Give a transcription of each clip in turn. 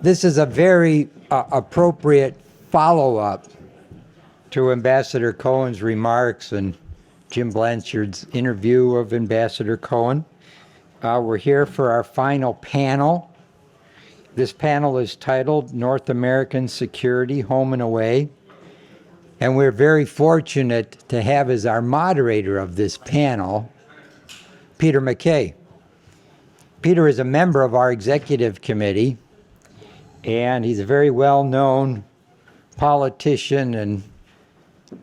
This is a very appropriate follow-up to Ambassador Cohen's remarks and Jim Blanchard's interview of Ambassador Cohen. We're here for our final panel. This panel is titled North American Security, Home and Away. And we're very fortunate to have as our moderator of this panel, Peter MacKay. Peter is a member of our executive committee, and he's a very well-known politician and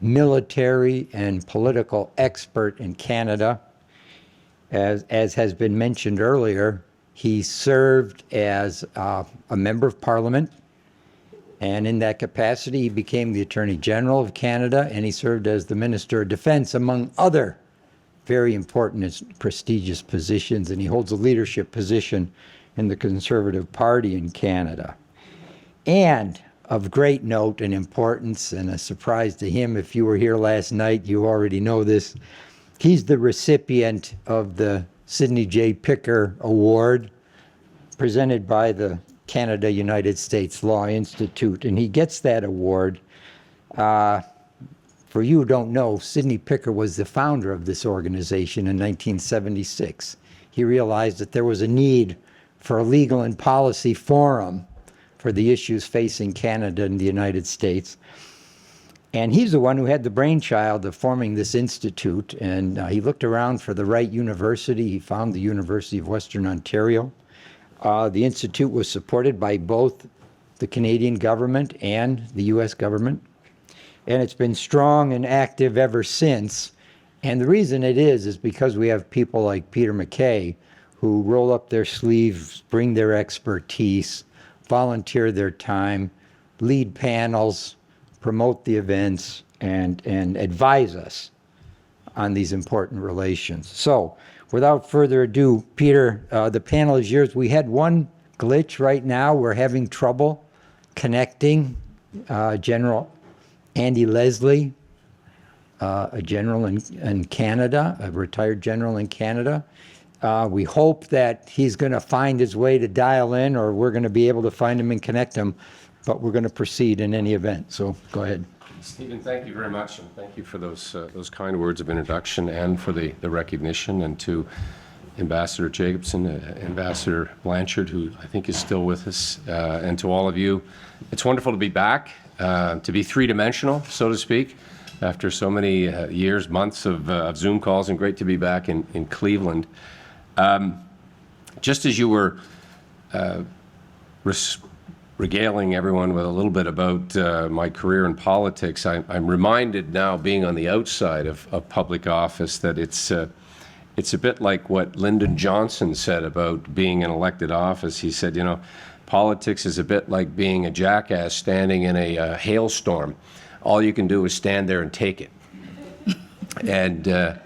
military and political expert in Canada. As has been mentioned earlier, he served as a member of Parliament, and in that capacity he became the Attorney General of Canada, and he served as the Minister of Defense, among other very important and prestigious positions, and he holds a leadership position in the Conservative Party in Canada. And of great note and importance, and a surprise to him, if you were here last night, you already know this, he's the recipient of the Sidney J. Picker Award presented by the Canada-United States Law Institute, and he gets that award. For you who don't know, Sidney Picker was the founder of this organization in 1976. He realized that there was a need for a legal and policy forum for the issues facing Canada and the United States. And he's the one who had the brainchild of forming this institute, and he looked around for the right university. He found the University of Western Ontario. The institute was supported by both the Canadian government and the US government, and it's been strong and active ever since. And the reason it is because we have people like Peter MacKay who roll up their sleeves, bring their expertise, volunteer their time, lead panels, promote the events, and advise us on these important relations. So, without further ado, Peter, the panel is yours. We had one glitch right now. We're having trouble connecting General Andy Leslie, a general in Canada, a retired general in Canada. We hope that he's going to find his way to dial in, or we're going to be able to find him and connect him, but we're going to proceed in any event. So go ahead. Stephen, thank you very much, and thank you for those kind words of introduction and for the recognition, and to Ambassador Jacobson, Ambassador Blanchard, who I think is still with us, and to all of you. It's wonderful to be back, to be three-dimensional, so to speak, after so many years, months of Zoom calls, and great to be back in Cleveland. Just as you were regaling everyone with a little bit about my career in politics, I'm reminded now, being on the outside of public office, that it's a bit like what Lyndon Johnson said about being in elected office. He said, you know, politics is a bit like being a jackass standing in a hailstorm. All you can do is stand there and take it. And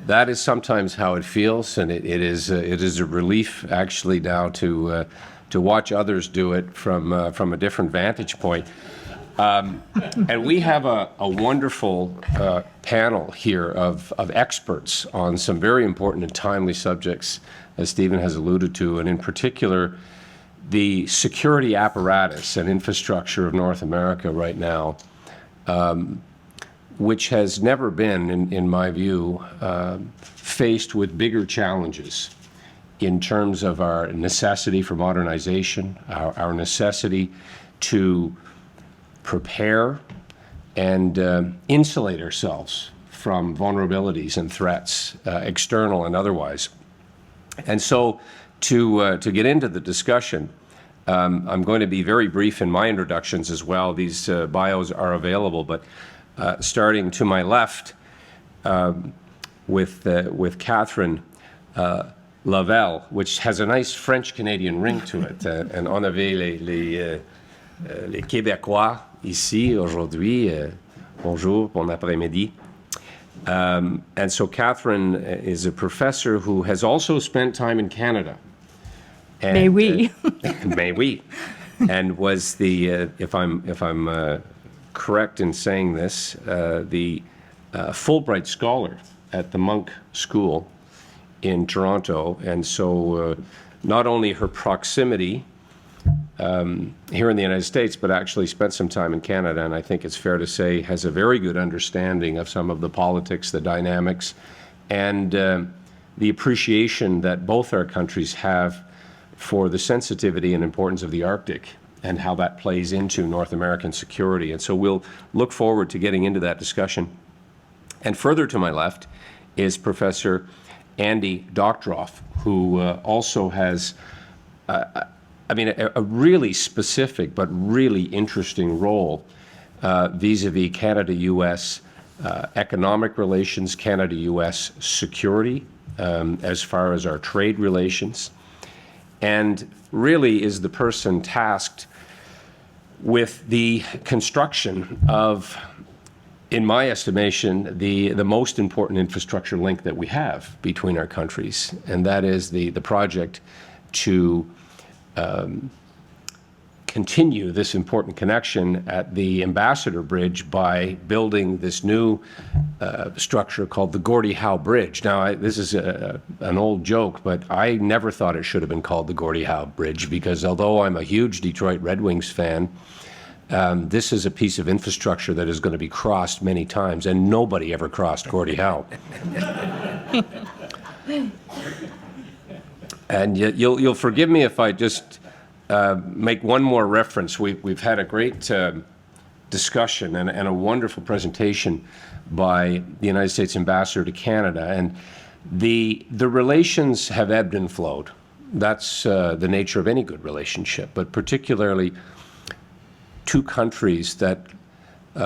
that is sometimes how it feels, and it is a relief actually now to watch others do it from a different vantage point. And we have a wonderful panel here of experts on some very important and timely subjects, as Stephen has alluded to, and in particular, the security apparatus and infrastructure of North America right now, which has never been, in my view, faced with bigger challenges in terms of our necessity for modernization, our necessity to prepare and insulate ourselves from vulnerabilities and threats, external and otherwise. And so to get into the discussion, I'm going to be very brief in my introductions as well. These bios are available, but starting to my left with Catherine Lavelle, which has a nice French-Canadian ring to it. And on avait les Québécois ici aujourd'hui. Bonjour, bon après-midi. And so Catherine is a professor who has also spent time in Canada. And, may we? May we. And was the, if I'm correct in saying this, the Fulbright Scholar at the Monk School in Toronto. And so not only her proximity here in the United States, but actually spent some time in Canada, and I think it's fair to say has a very good understanding of some of the politics, the dynamics, and the appreciation that both our countries have for the sensitivity and importance of the Arctic and how that plays into North American security. And so we'll look forward to getting into that discussion. And further to my left is Professor Andy Doctoroff, who also has a really specific but really interesting role vis-a-vis Canada-U.S. Economic relations, Canada-U.S. security, as far as our trade relations, and really is the person tasked with the construction of, in my estimation, the most important infrastructure link that we have between our countries, and that is the project to continue this important connection at the Ambassador Bridge by building this new structure called the Gordie Howe Bridge. Now, this is an old joke, but I never thought it should have been called the Gordie Howe Bridge, because although I'm a huge Detroit Red Wings fan, this is a piece of infrastructure that is going to be crossed many times, and nobody ever crossed Gordie Howe. And you'll forgive me if I just make one more reference. We've had a great discussion and a wonderful presentation by the United States Ambassador to Canada, and the relations have ebbed and flowed. That's the nature of any good relationship, but particularly two countries that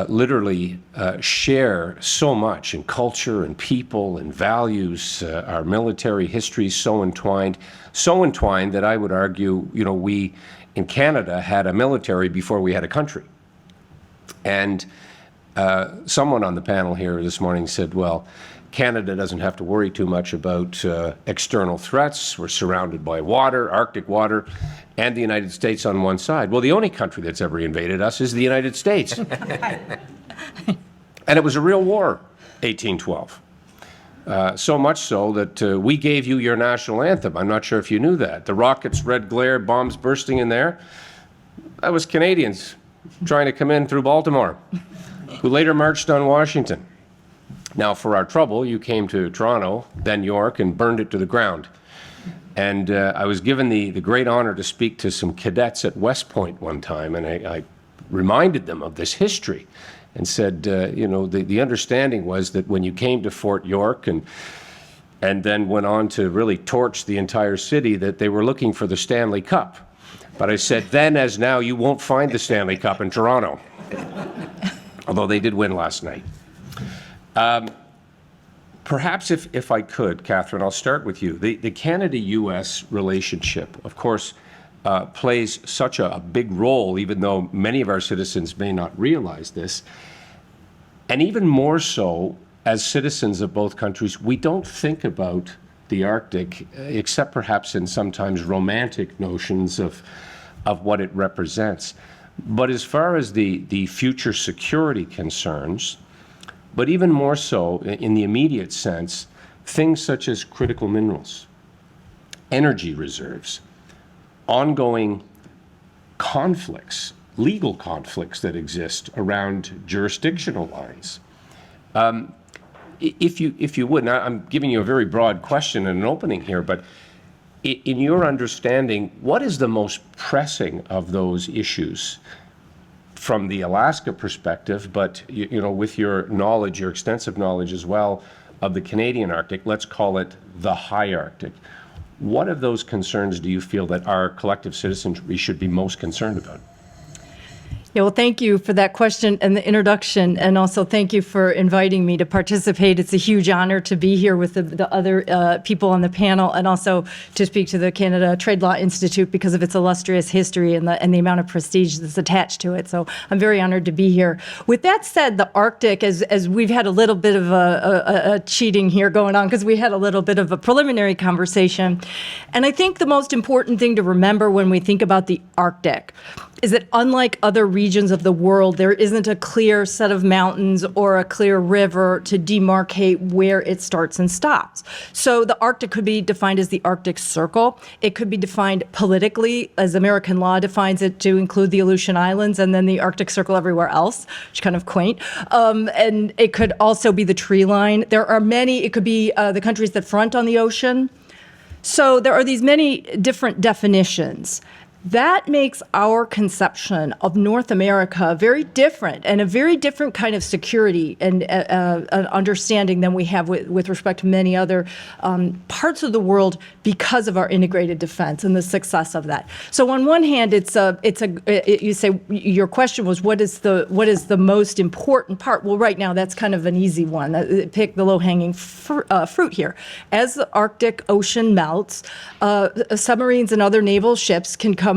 literally share so much in culture and people and values. Our military history is so entwined that I would argue, we in Canada had a military before we had a country. And someone on the panel here this morning said, well, Canada doesn't have to worry too much about external threats. We're surrounded by water, Arctic water, and the United States on one side. Well, the only country that's ever invaded us is the United States. And it was a real war, 1812. So much so that we gave you your national anthem. I'm not sure if you knew that. The rockets, red glare, bombs bursting in there. That was Canadians trying to come in through Baltimore, who later marched on Washington. Now, for our trouble, you came to Toronto, then York, and burned it to the ground. And I was given the great honor to speak to some cadets at West Point one time, and I reminded them of this history and said, the understanding was that when you came to Fort York and then went on to really torch the entire city, that they were looking for the Stanley Cup. But I said, then as now, you won't find the Stanley Cup in Toronto. Although they did win last night. Perhaps if I could, Catherine, I'll start with you. The Canada-U.S. relationship, of course, plays such a big role, even though many of our citizens may not realize this. And even more so, as citizens of both countries, we don't think about the Arctic, except perhaps in sometimes romantic notions of what it represents. But as far as the future security concerns, but even more so in the immediate sense, things such as critical minerals, energy reserves, ongoing conflicts, legal conflicts that exist around jurisdictional lines. If you would, and I'm giving you a very broad question and an opening here, but in your understanding, what is the most pressing of those issues from the Alaska perspective, but with your knowledge, your extensive knowledge as well of the Canadian Arctic, let's call it the high Arctic. What of those concerns do you feel that our collective citizenry should be most concerned about? Yeah, well, thank you for that question and the introduction, and also thank you for inviting me to participate. It's a huge honor to be here with the other people on the panel, and also to speak to the Canada Trade Law Institute because of its illustrious history and the amount of prestige that's attached to it. So I'm very honored to be here. With that said, the Arctic, as we've had a little bit of a cheating here going on because we had a little bit of a preliminary conversation, and I think the most important thing to remember when we think about the Arctic is that unlike other regions of the world, there isn't a clear set of mountains or a clear river to demarcate where it starts and stops. So the Arctic could be defined as the Arctic Circle. It could be defined politically, as American law defines it, to include the Aleutian Islands and then the Arctic Circle everywhere else, which is kind of quaint. And it could also be the tree line. There are many, it could be the countries that front on the ocean. So there are these many different definitions. That makes our conception of North America very different and a very different kind of security and an understanding than we have with respect to many other parts of the world because of our integrated defense and the success of that. So on one hand, you say your question was what is the most important part? Well, right now that's kind of an easy one. Pick the low-hanging fruit here. As the Arctic Ocean melts, submarines and other naval ships can come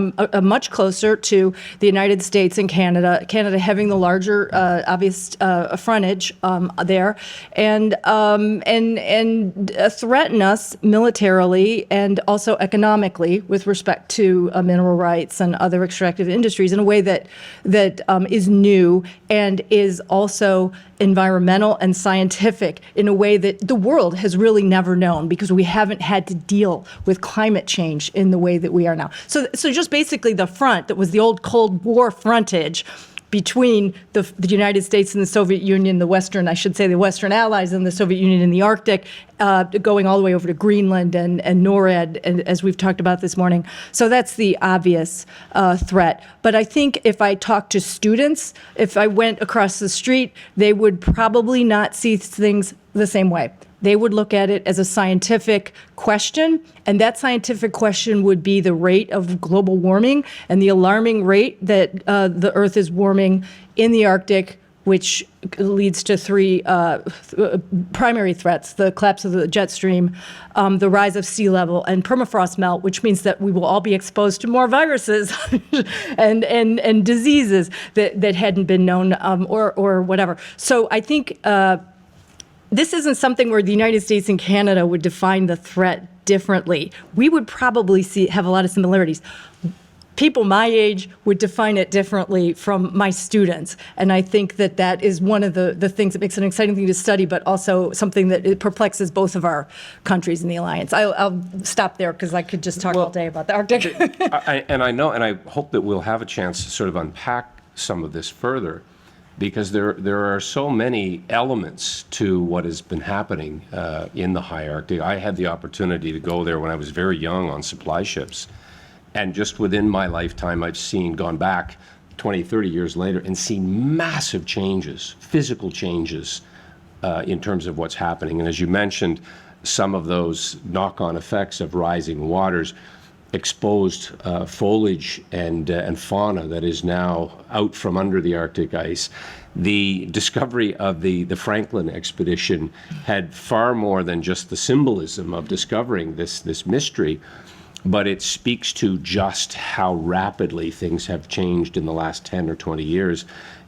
much closer to the United States and Canada, Canada having the larger obvious frontage there, and threaten us militarily and also economically with respect to mineral rights and other extractive industries in a way that is new and is also environmental and scientific in a way that the world has really never known because we haven't had to deal with climate change in the way that we are now. So just basically the front that was the old Cold War frontage between the United States and the Soviet Union, the Western Allies and the Soviet Union in the Arctic, going all the way over to Greenland and NORAD, and as we've talked about this morning. So that's the obvious threat. But I think if I talk to students, if I went across the street, they would probably not see things the same way. They would look at it as a scientific question, and that scientific question would be the rate of global warming and the alarming rate that the Earth is warming in the Arctic, which leads to three primary threats: the collapse of the jet stream, the rise of sea level, and permafrost melt, which means that we will all be exposed to more viruses and diseases that hadn't been known or whatever. So I think this isn't something where the United States and Canada would define the threat differently. We would probably have a lot of similarities. People my age would define it differently from my students. And I think that is one of the things that makes it an exciting thing to study, but also something that it perplexes both of our countries in the alliance. I'll stop there because I could just talk all day about the Arctic. I hope that we'll have a chance to sort of unpack some of this further, because there are so many elements to what has been happening in the high Arctic. I had the opportunity to go there when I was very young on supply ships. And just within my lifetime, I've gone back 20, 30 years later and seen massive changes, physical changes in terms of what's happening. And as you mentioned, some of those knock-on effects of rising waters, exposed foliage and fauna that is now out from under the Arctic ice. The discovery of the Franklin expedition had far more than just the symbolism of discovering this mystery, but it speaks to just how rapidly things have changed in the last 10 or 20 years,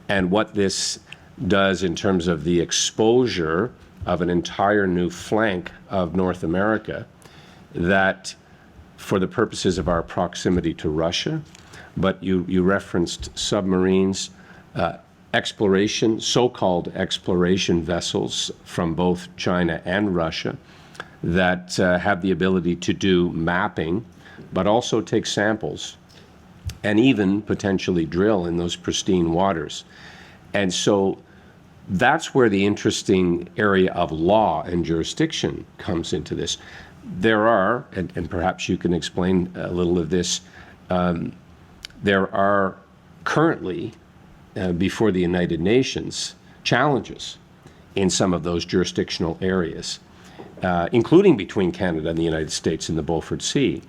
and what this does in terms of the exposure of an entire new flank of North America that, for the purposes of our proximity to Russia, but you referenced submarines, exploration, so-called exploration vessels from both China and Russia that have the ability to do mapping, but also take samples and even potentially drill in those pristine waters. And so that's where the interesting area of law and jurisdiction comes into this. There are, and perhaps you can explain a little of this, there are currently, before the United Nations, challenges in some of those jurisdictional areas, including between Canada and the United States in the Beaufort Sea.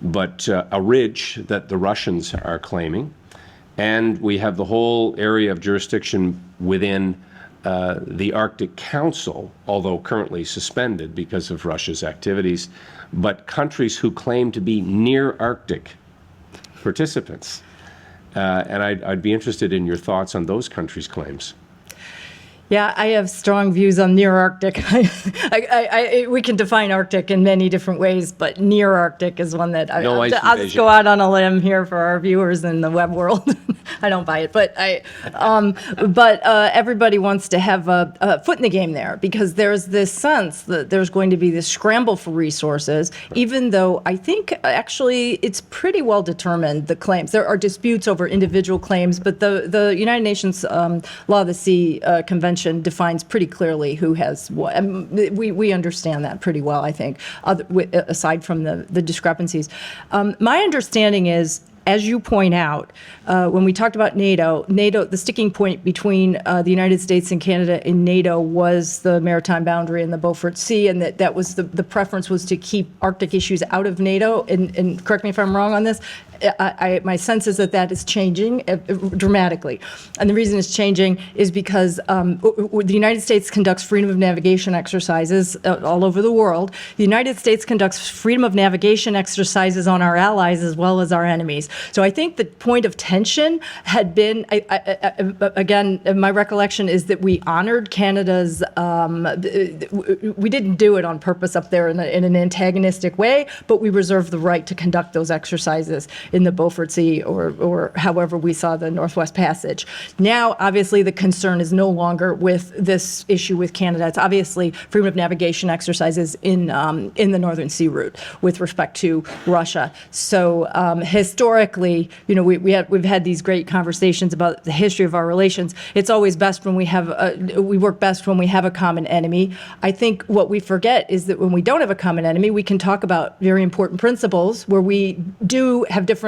But a ridge that the Russians are claiming, and we have the whole area of jurisdiction within the Arctic Council, although currently suspended because of Russia's activities, but countries who claim to be near Arctic participants. And I'd be interested in your thoughts on those countries' claims. Yeah, I have strong views on near Arctic. We can define Arctic in many different ways, but near Arctic is one that No ice I'll just invasion. go out on a limb here for our viewers in the web world. I don't buy it, but everybody wants to have a foot in the game there because there's this sense that there's going to be this scramble for resources, even though I think actually it's pretty well determined, the claims. There are disputes over individual claims, but the United Nations Law of the Sea Convention defines pretty clearly who has what. We understand that pretty well, I think, aside from the discrepancies. My understanding is, as you point out, when we talked about NATO, the sticking point between the United States and Canada in NATO was the maritime boundary in the Beaufort Sea, and that was the preference was to keep Arctic issues out of NATO. And correct me if I'm wrong on this. My sense is that is changing dramatically. And the reason it's changing is because the United States conducts freedom of navigation exercises all over the world. The United States conducts freedom of navigation exercises on our allies as well as our enemies. So I think the point of tension had been, again, my recollection is that we honored Canada's, we didn't do it on purpose up there in an antagonistic way, but we reserved the right to conduct those exercises in the Beaufort Sea or however we saw the Northwest Passage. Now, obviously, the concern is no longer with this issue with Canada. It's obviously freedom of navigation exercises in the Northern Sea route with respect to Russia. So historically, we've had these great conversations about the history of our relations. It's always best when we work best when we have a common enemy. I think what we forget is that when we don't have a common enemy, we can talk about very important principles where we do have different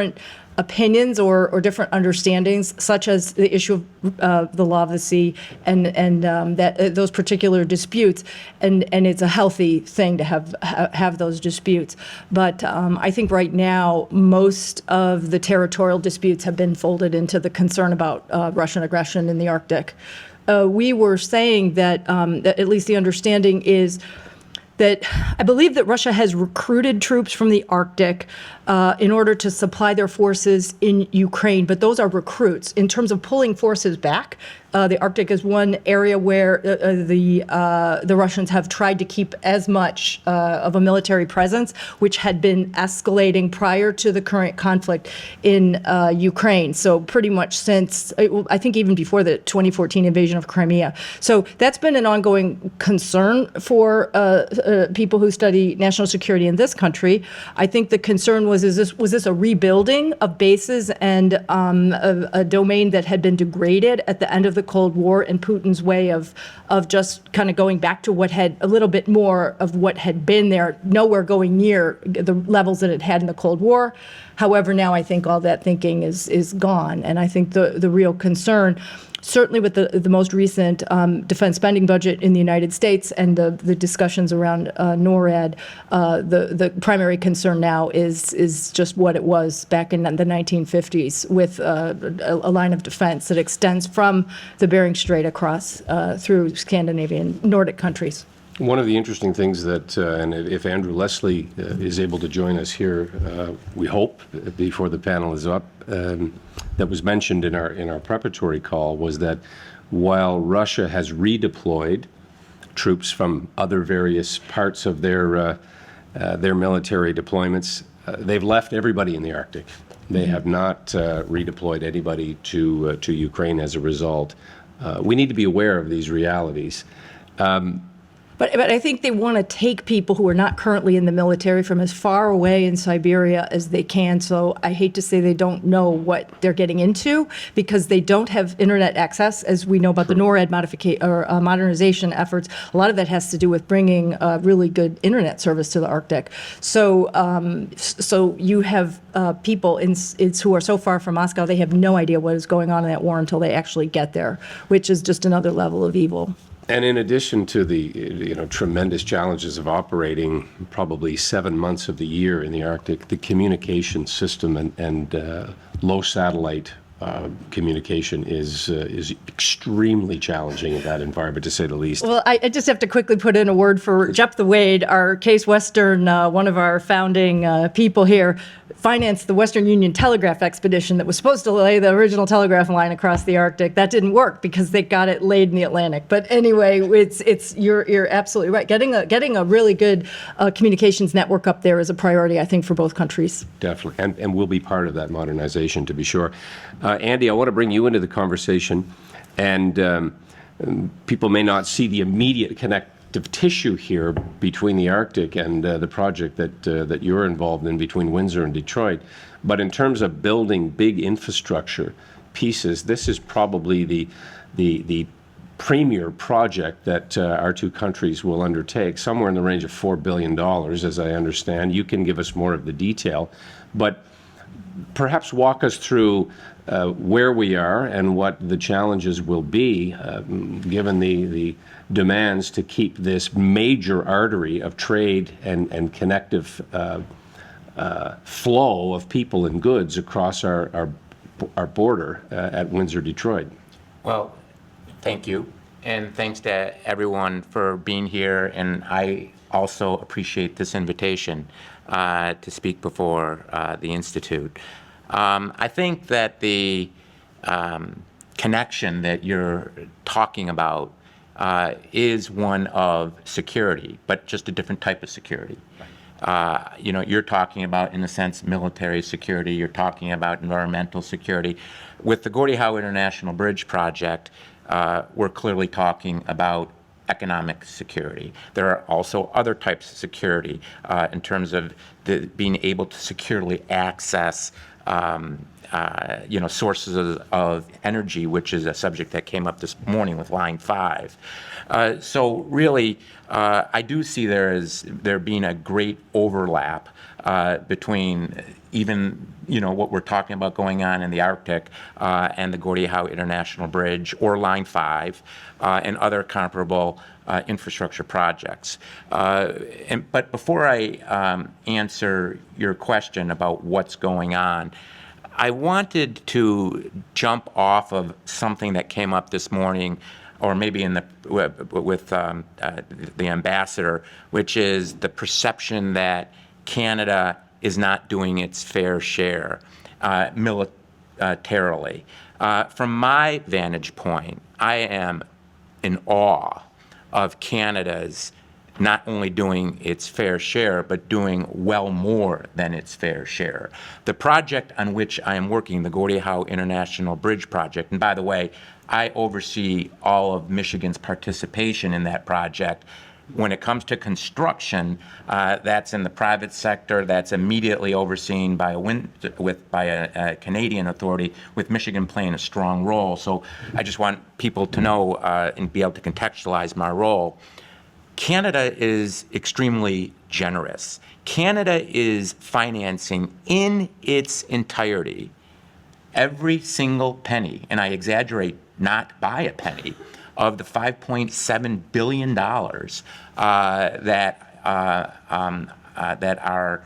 opinions or different understandings, such as the issue of the law of the sea and that those particular disputes, and it's a healthy thing to have those disputes. But I think right now most of the territorial disputes have been folded into the concern about Russian aggression in the Arctic. We were saying that at least the understanding is that I believe that Russia has recruited troops from the Arctic in order to supply their forces in Ukraine, but those are recruits. In terms of pulling forces back, the Arctic is one area where the Russians have tried to keep as much of a military presence, which had been escalating prior to the current conflict in Ukraine. So pretty much since, I think even before the 2014 invasion of Crimea. So that's been an ongoing concern for people who study national security in this country. I think the concern was this a rebuilding of bases and a domain that had been degraded at the end of the Cold War and Putin's way of just kind of going back to what had a little bit more of what had been there, nowhere going near the levels that it had in the Cold War. However, now I think all that thinking is gone. And I think the real concern, certainly with the most recent defense spending budget in the United States and the discussions around NORAD, the primary concern now is just what it was back in the 1950s with a line of defense that extends from the Bering Strait across through Scandinavian Nordic countries. One of the interesting things that, and if Andrew Leslie is able to join us here, we hope before the panel is up, that was mentioned in our preparatory call was that while Russia has redeployed troops from other various parts of their military deployments, they've left everybody in the Arctic. They have not redeployed anybody to Ukraine as a result. We need to be aware of these realities. But I think they want to take people who are not currently in the military from as far away in Siberia as they can. So I hate to say they don't know what they're getting into because they don't have internet access, as we know about the NORAD modernization efforts. A lot of that has to do with bringing really good internet service to the Arctic. So so you have people who are so far from Moscow, they have no idea what is going on in that war until they actually get there, which is just another level of evil. And in addition to the tremendous challenges of operating probably 7 months of the year in the Arctic, the communication system and low satellite communication is extremely challenging in that environment, to say the least. Well, I just have to quickly put in a word for Jeff the Wade, our Case Western, one of our founding people here. financed the Western Union Telegraph expedition that was supposed to lay the original telegraph line across the Arctic. That didn't work because they got it laid in the Atlantic. But anyway, you're absolutely right. Getting a really good communications network up there is a priority, I think, for both countries. Definitely, and we'll be part of that modernization, to be sure. Andy, I want to bring you into the conversation, and people may not see the immediate connective tissue here between the Arctic and the project that you're involved in between Windsor and Detroit. But in terms of building big infrastructure pieces, this is probably the premier project that our two countries will undertake, somewhere in the range of $4 billion, as I understand. You can give us more of the detail, but perhaps walk us through where we are and what the challenges will be, given the demands to keep this major artery of trade and connective flow of people and goods across our border at Windsor-Detroit. Well, thank you. And thanks to everyone for being here. And I also appreciate this invitation to speak before the Institute. I think that the connection that you're talking about is one of security, but just a different type of security. You're talking about, in a sense, military security. You're talking about environmental security. With the Gordie Howe International Bridge project, we're clearly talking about economic security. There are also other types of security in terms of being able to securely access sources of energy, which is a subject that came up this morning with Line 5. So really, I do see there being a great overlap between even what we're talking about going on in the Arctic and the Gordie Howe International Bridge or Line 5 and other comparable infrastructure projects. But before I answer your question about what's going on, I wanted to jump off of something that came up this morning, or maybe with the ambassador, which is the perception that Canada is not doing its fair share militarily. From my vantage point, I am in awe of Canada's not only doing its fair share, but doing well more than its fair share. The project on which I am working, the Gordie Howe International Bridge project, and by the way, I oversee all of Michigan's participation in that project. When it comes to construction, that's in the private sector. That's immediately overseen by a Canadian authority, with Michigan playing a strong role. So I just want people to know and be able to contextualize my role. Canada is extremely generous. Canada is financing in its entirety every single penny, and I exaggerate not by a penny, of the $5.7 billion that are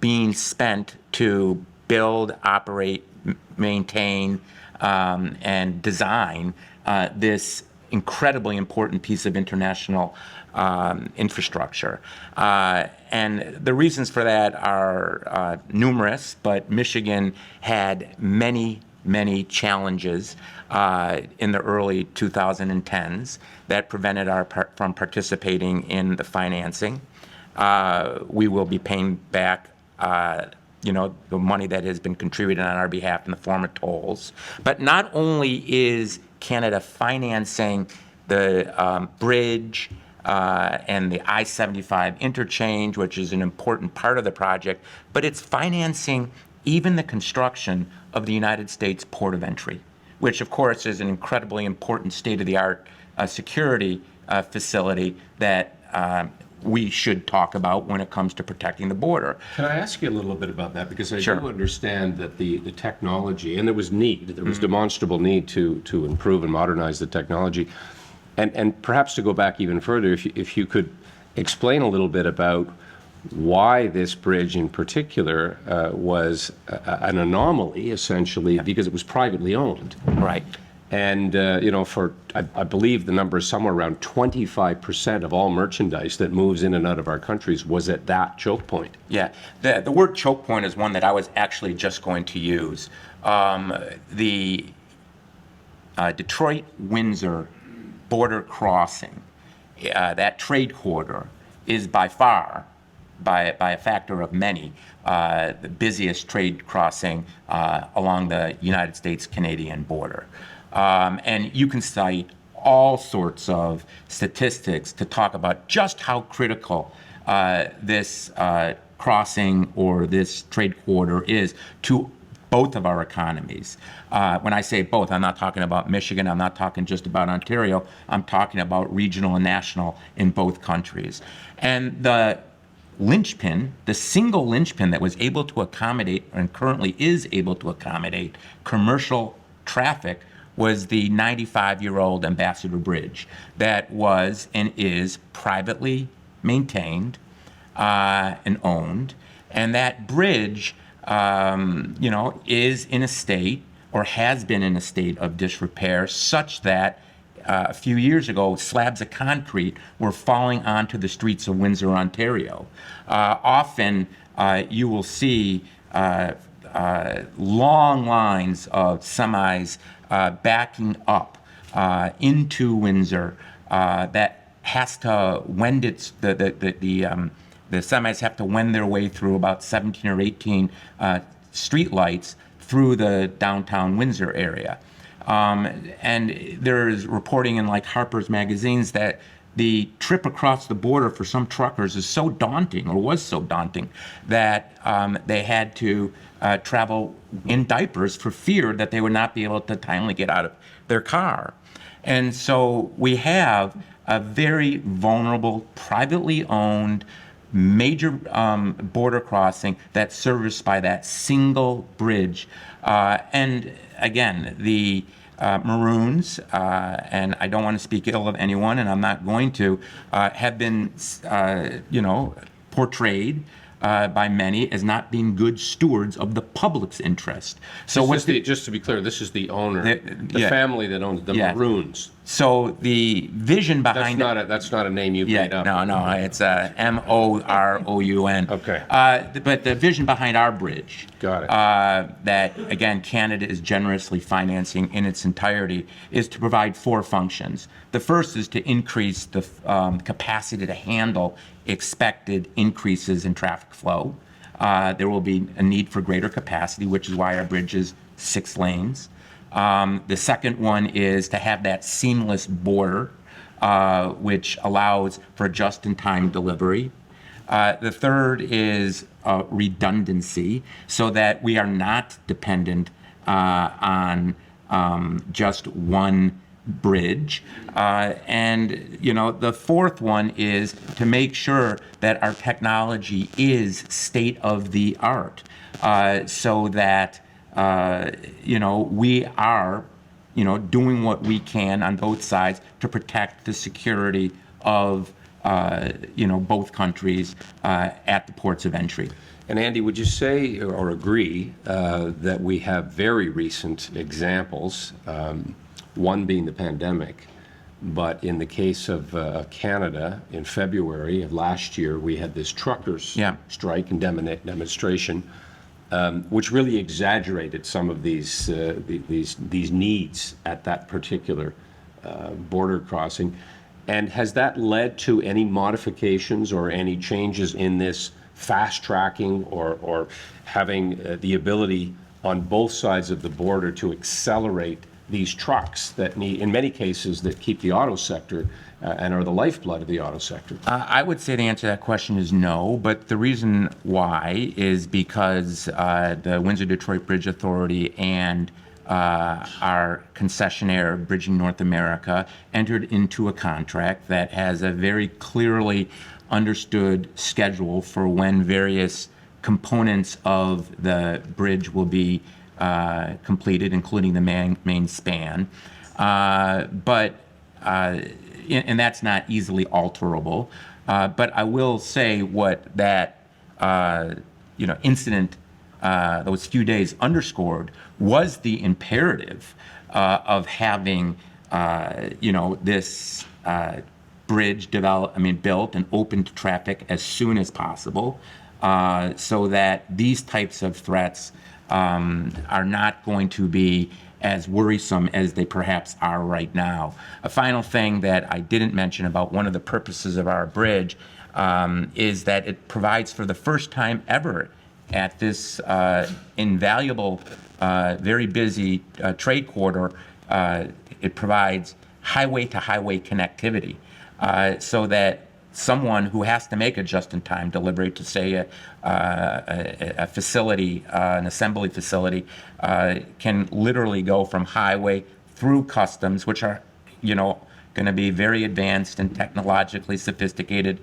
being spent to build, operate, maintain, and design this incredibly important piece of international infrastructure. And the reasons for that are numerous, but Michigan had many challenges in the early 2010s that prevented from participating in the financing. We will be paying back the money that has been contributed on our behalf in the form of tolls. But not only is Canada financing the bridge and the I-75 interchange, which is an important part of the project, but it's financing even the construction of the United States port of entry, which of course is an incredibly important state-of-the-art security facility that we should talk about when it comes to protecting the border. Can I ask you a little bit about that? Because I Sure. do understand that the technology, and there was demonstrable need to improve and modernize the technology. And perhaps to go back even further, if you could explain a little bit about why this bridge in particular was an anomaly, essentially, because it was privately owned. Right. And, I believe the number is somewhere around 25% of all merchandise that moves in and out of our countries was at that choke point. Yeah, the word choke point is one that I was actually just going to use. The Detroit-Windsor border crossing, that trade corridor, is by far, by a factor of many, the busiest trade crossing along the United States-Canadian border. And you can cite all sorts of statistics to talk about just how critical this crossing or this trade corridor is to both of our economies. When I say both, I'm not talking about Michigan, I'm not talking just about Ontario, I'm talking about regional and national in both countries. And the linchpin, the single linchpin that was able to accommodate and currently is able to accommodate commercial traffic was the 95-year-old Ambassador Bridge that was and is privately maintained and owned. And that bridge, is in a state or has been in a state of disrepair such that a few years ago, slabs of concrete were falling onto the streets of Windsor, Ontario. Often you will see long lines of semis backing up into Windsor that has to wend its the semis have to wend their way through about 17 or 18 street lights through the downtown Windsor area. And there's reporting in like Harper's magazines that the trip across the border for some truckers is so daunting, or was so daunting, that they had to travel in diapers for fear that they would not be able to timely get out of their car. And so we have a very vulnerable, privately owned, major border crossing that's serviced by that single bridge. And again, the Maroons, and I don't want to speak ill of anyone, and I'm not going to, have been, portrayed by many as not being good stewards of the public's interest. So what's Just to be clear, this is the owner, the yeah. family that owns the Yeah. Maroons. So the vision behind That's not a name you made up. No, it's Moroun. Okay. But the vision behind our bridge, Got it. that again Canada is generously financing in its entirety, is to provide four functions. The first is to increase the capacity to handle expected increases in traffic flow. There will be a need for greater capacity, which is why our bridge is 6 lanes. The second one is to have that seamless border, which allows for just-in-time delivery. The third is redundancy, so that we are not dependent on just one bridge. And the fourth one is to make sure that our technology is state of the art, so that we are, doing what we can on both sides to protect the security of, both countries at the ports of entry. And Andy, would you say or agree that we have very recent examples, one being the pandemic, but in the case of Canada, in February of last year, we had this truckers' strike and demonstration, which really exaggerated some of these needs at that particular border crossing. And has that led to any modifications or any changes in this fast tracking or having the ability on both sides of the border to accelerate these trucks that need, in many cases, that keep the auto sector and are the lifeblood of the auto sector? I would say the answer to that question is no, but the reason why is because the Windsor-Detroit Bridge Authority and our concessionaire, Bridging North America, entered into a contract that has a very clearly understood schedule for when various components of the bridge will be completed, including the main span. And that's not easily alterable. But I will say what that incident, those few days underscored, was the imperative of having, this bridge built and open to traffic as soon as possible, so that these types of threats are not going to be as worrisome as they perhaps are right now. A final thing that I didn't mention about one of the purposes of our bridge is that it provides for the first time ever at this invaluable, very busy trade corridor, it provides highway-to-highway connectivity, so that someone who has to make a just-in-time delivery to, say, a facility, an assembly facility, can literally go from highway through customs, which are, going to be very advanced and technologically sophisticated,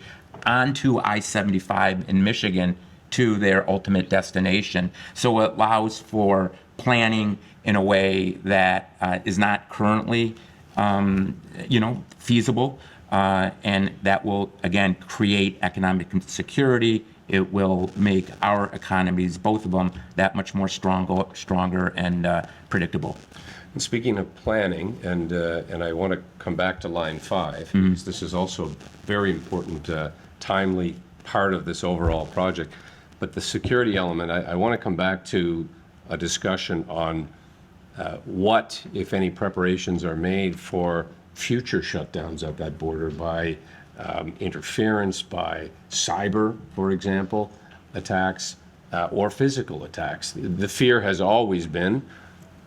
onto I-75 in Michigan to their ultimate destination. So it allows for planning in a way that is not currently, feasible. And that will, again, create economic security. It will make our economies, both of them, that much more stronger and predictable. And speaking of planning, and I want to come back to Line 5, because this is also a very important, timely part of this overall project. But the security element, I want to come back to a discussion on what, if any, preparations are made for future shutdowns at that border by interference, by cyber, for example, attacks, or physical attacks. The fear has always been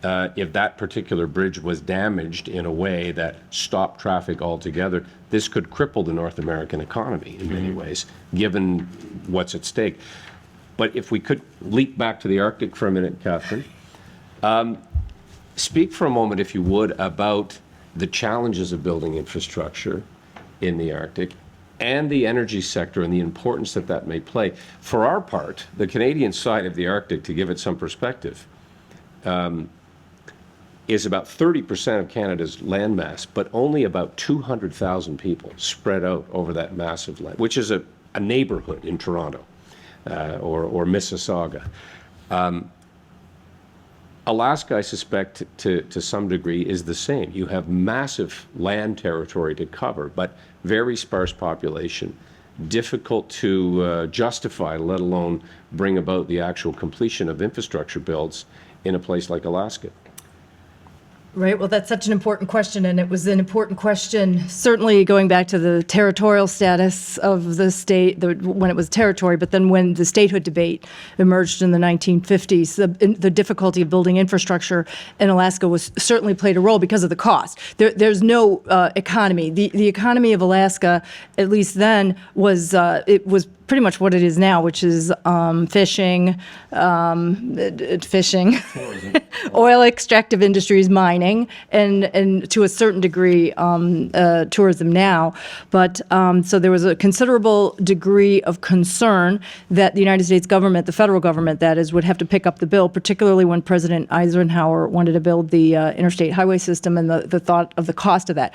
if that particular bridge was damaged in a way that stopped traffic altogether, this could cripple the North American economy in many ways, given what's at stake. But if we could leap back to the Arctic for a minute, Catherine, speak for a moment, if you would, about the challenges of building infrastructure in the Arctic and the energy sector and the importance that that may play. For our part, the Canadian side of the Arctic, to give it some perspective, is about 30% of Canada's landmass, but only about 200,000 people spread out over that massive land, which is a neighborhood in Toronto or Mississauga. Alaska, I suspect, to some degree, is the same. You have massive land territory to cover, but very sparse population, difficult to justify, let alone bring about the actual completion of infrastructure builds in a place like Alaska. Right. Well, that's such an important question, and it was an important question, certainly going back to the territorial status of the state when it was territory, but then when the statehood debate emerged in the 1950s, the difficulty of building infrastructure in Alaska was certainly played a role because of the cost. There's no economy. The economy of Alaska, at least then, was pretty much what it is now, which is fishing, oil extractive industries, mining, and to a certain degree tourism now. But so there was a considerable degree of concern that the United States government, the federal government that is, would have to pick up the bill, particularly when President Eisenhower wanted to build the interstate highway system and the thought of the cost of that.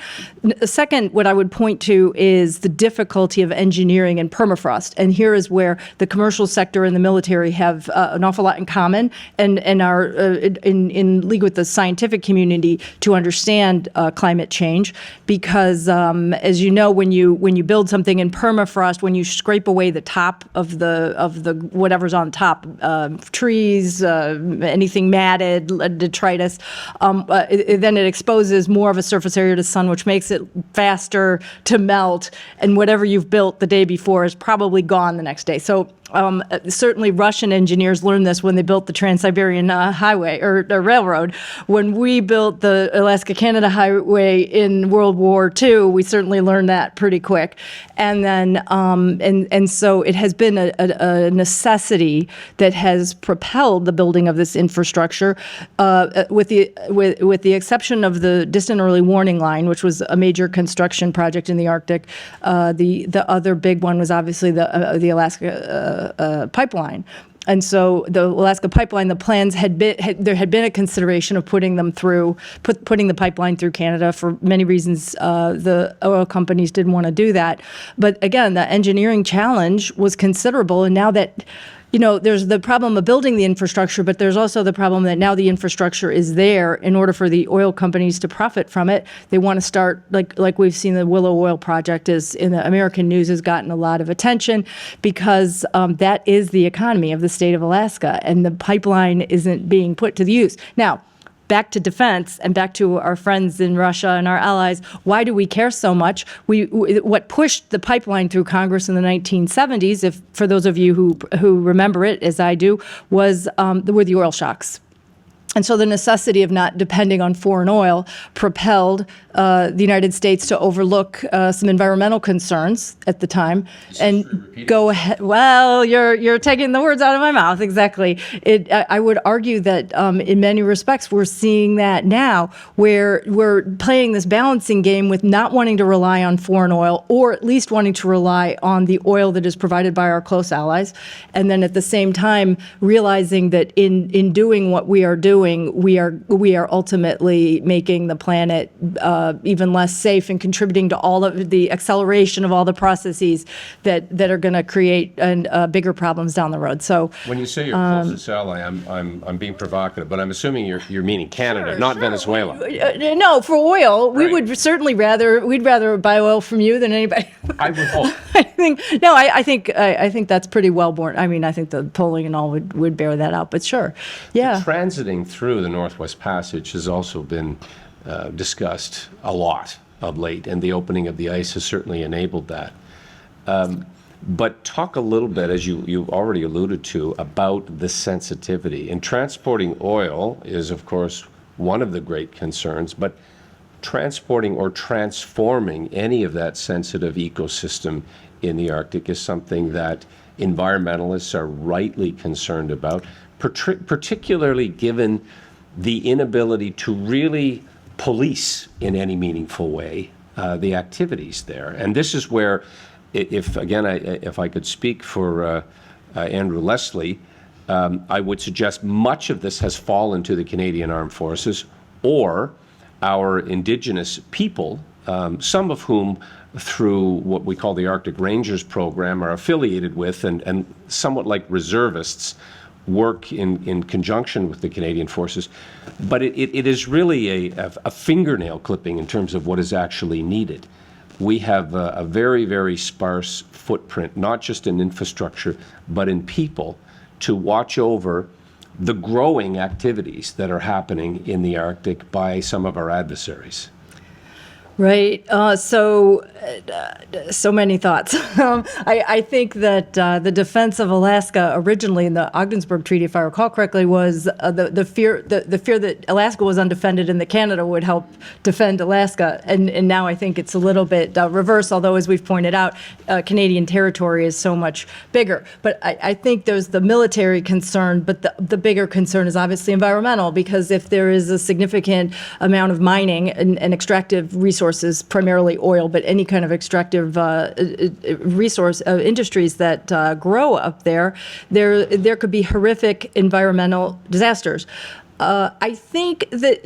Second, what I would point to is the difficulty of engineering and permafrost. And here is where the commercial sector and the military have an awful lot in common and are in league with the scientific community to understand climate change. Because as you know, when you build something in permafrost, when you scrape away the top of the whatever's on top, trees, anything matted, detritus, then it exposes more of a surface area to the sun, which makes it faster to melt. And whatever you've built the day before is probably gone the next day. So certainly Russian engineers learned this when they built the Trans-Siberian Highway or railroad. When we built the Alaska-Canada Highway in World War II, we certainly learned that pretty quick. And then and so it has been a necessity that has propelled the building of this infrastructure, with the exception of the distant early warning line, which was a major construction project in the Arctic. The other big one was obviously the Alaska pipeline. And so the Alaska pipeline, the plans there had been a consideration of putting the pipeline through Canada for many reasons. The oil companies didn't want to do that. But again, the engineering challenge was considerable. And now that there's the problem of building the infrastructure, but there's also the problem that now the infrastructure is there. In order for the oil companies to profit from it, they want to start, like we've seen the Willow Oil project is in the American news, has gotten a lot of attention because that is the economy of the state of Alaska, and the pipeline isn't being put to the use. Now, back to defense and back to our friends in Russia and our allies, why do we care so much? What pushed the pipeline through Congress in the 1970s, if for those of you who remember it, as I do, were the oil shocks. And so the necessity of not depending on foreign oil propelled the United States to overlook some environmental concerns at the time and go ahead. Well, you're taking the words out of my mouth. Exactly. I would argue that in many respects we're seeing that now, where we're playing this balancing game with not wanting to rely on foreign oil, or at least wanting to rely on the oil that is provided by our close allies, and then at the same time realizing that in doing what we are doing, we are ultimately making the planet even less safe and contributing to all of the acceleration of all the processes that are going to create bigger problems down the road. So When you say your closest ally, I'm being provocative, but I'm assuming you're meaning Canada, not Venezuela. no, for oil, we would certainly we'd rather buy oil from you than anybody. I would hope. I think that's pretty well borne. I mean, I think the polling and all would bear that out. But sure, yeah. Transiting through the Northwest Passage has also been discussed a lot of late, and the opening of the ice has certainly enabled that. But talk a little bit, as you already alluded to, about the sensitivity. And transporting oil is, of course, one of the great concerns, but transporting or transforming any of that sensitive ecosystem in the Arctic is something that environmentalists are rightly concerned about, particularly given the inability to really police in any meaningful way the activities there. And this is where, if I could speak for Andrew Leslie, I would suggest much of this has fallen to the Canadian Armed Forces or our Indigenous people, some of whom through what we call the Arctic Rangers program are affiliated with and somewhat like reservists work in conjunction with the Canadian forces. But it is really a fingernail clipping in terms of what is actually needed. We have a very, very sparse footprint, not just in infrastructure, but in people, to watch over the growing activities that are happening in the Arctic by some of our adversaries. Right. So many thoughts. I think that the defense of Alaska originally in the Ogdensburg Treaty, if I recall correctly, was the fear that Alaska was undefended and that Canada would help defend Alaska. And now I think it's a little bit reverse, although, as we've pointed out, Canadian territory is so much bigger. But I think there's the military concern, but the bigger concern is obviously environmental, because if there is a significant amount of mining and extractive resources, primarily oil, but any kind of extractive resource industries that grow up there could be horrific environmental disasters. I think that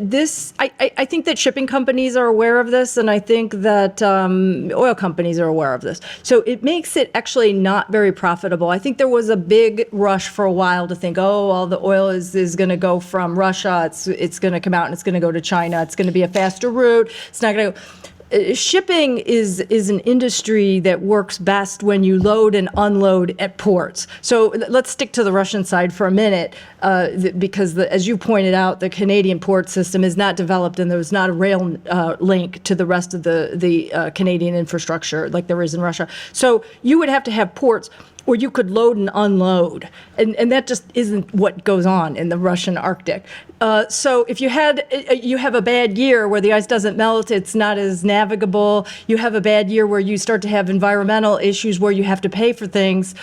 I think that shipping companies are aware of this, and I think that oil companies are aware of this. So it makes it actually not very profitable. I think there was a big rush for a while to think, oh, all the oil is going to go from Russia. It's going to come out and it's going to go to China. It's going to be a faster route. It's not going to go. Shipping is an industry that works best when you load and unload at ports. So let's stick to the Russian side for a minute, because as you pointed out, the Canadian port system is not developed, and there's not a rail link to the rest of the Canadian infrastructure like there is in Russia. So you would have to have ports or you could load and unload. And that just isn't what goes on in the Russian Arctic. So if you have a bad year where the ice doesn't melt, it's not as navigable, you have a bad year where you start to have environmental issues where you have to pay for things,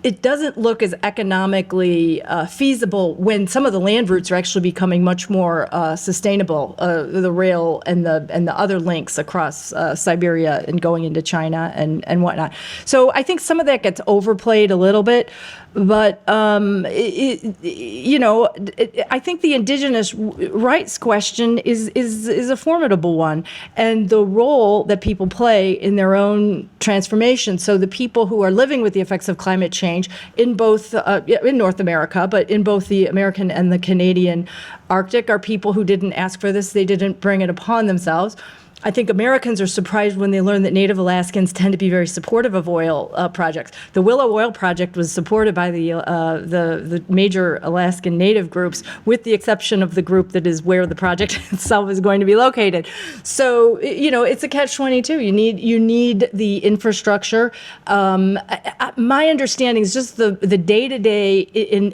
it doesn't look as economically feasible when some of the land routes are actually becoming much more sustainable, the rail and the other links across Siberia and going into China and whatnot. So I think some of that gets overplayed a little bit. But, I think the indigenous rights question is a formidable one, and the role that people play in their own transformation. So the people who are living with the effects of climate change change in both, in North America, but in both the American and the Canadian Arctic are people who didn't ask for this. They didn't bring it upon themselves. I think Americans are surprised when they learn that Native Alaskans tend to be very supportive of oil projects. The Willow Oil Project was supported by the major Alaskan Native groups, with the exception of the group that is where the project itself is going to be located. So, it's a catch-22. You need the infrastructure. My understanding is just the day-to-day,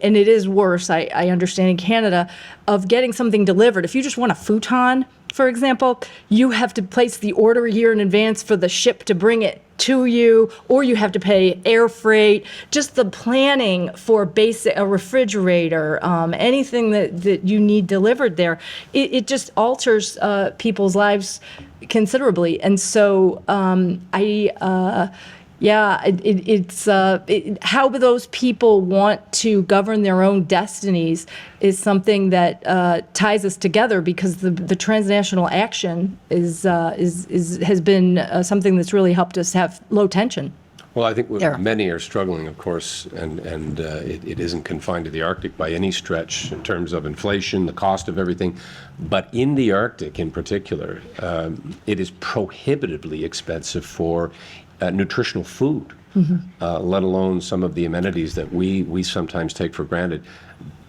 and it is worse, I understand, in Canada, of getting something delivered. If you just want a futon, for example, you have to place the order a year in advance for the ship to bring it to you, or you have to pay air freight. Just the planning for a refrigerator, anything that you need delivered there, it just alters people's lives considerably. And so it's how those people want to govern their own destinies is something that ties us together, because the transnational action has been something that's really helped us have low tension. Well, I think Yeah. many are struggling, of course, and it isn't confined to the Arctic by any stretch in terms of inflation, the cost of everything. But in the Arctic in particular, it is prohibitively expensive for nutritional food, let alone some of the amenities that we sometimes take for granted,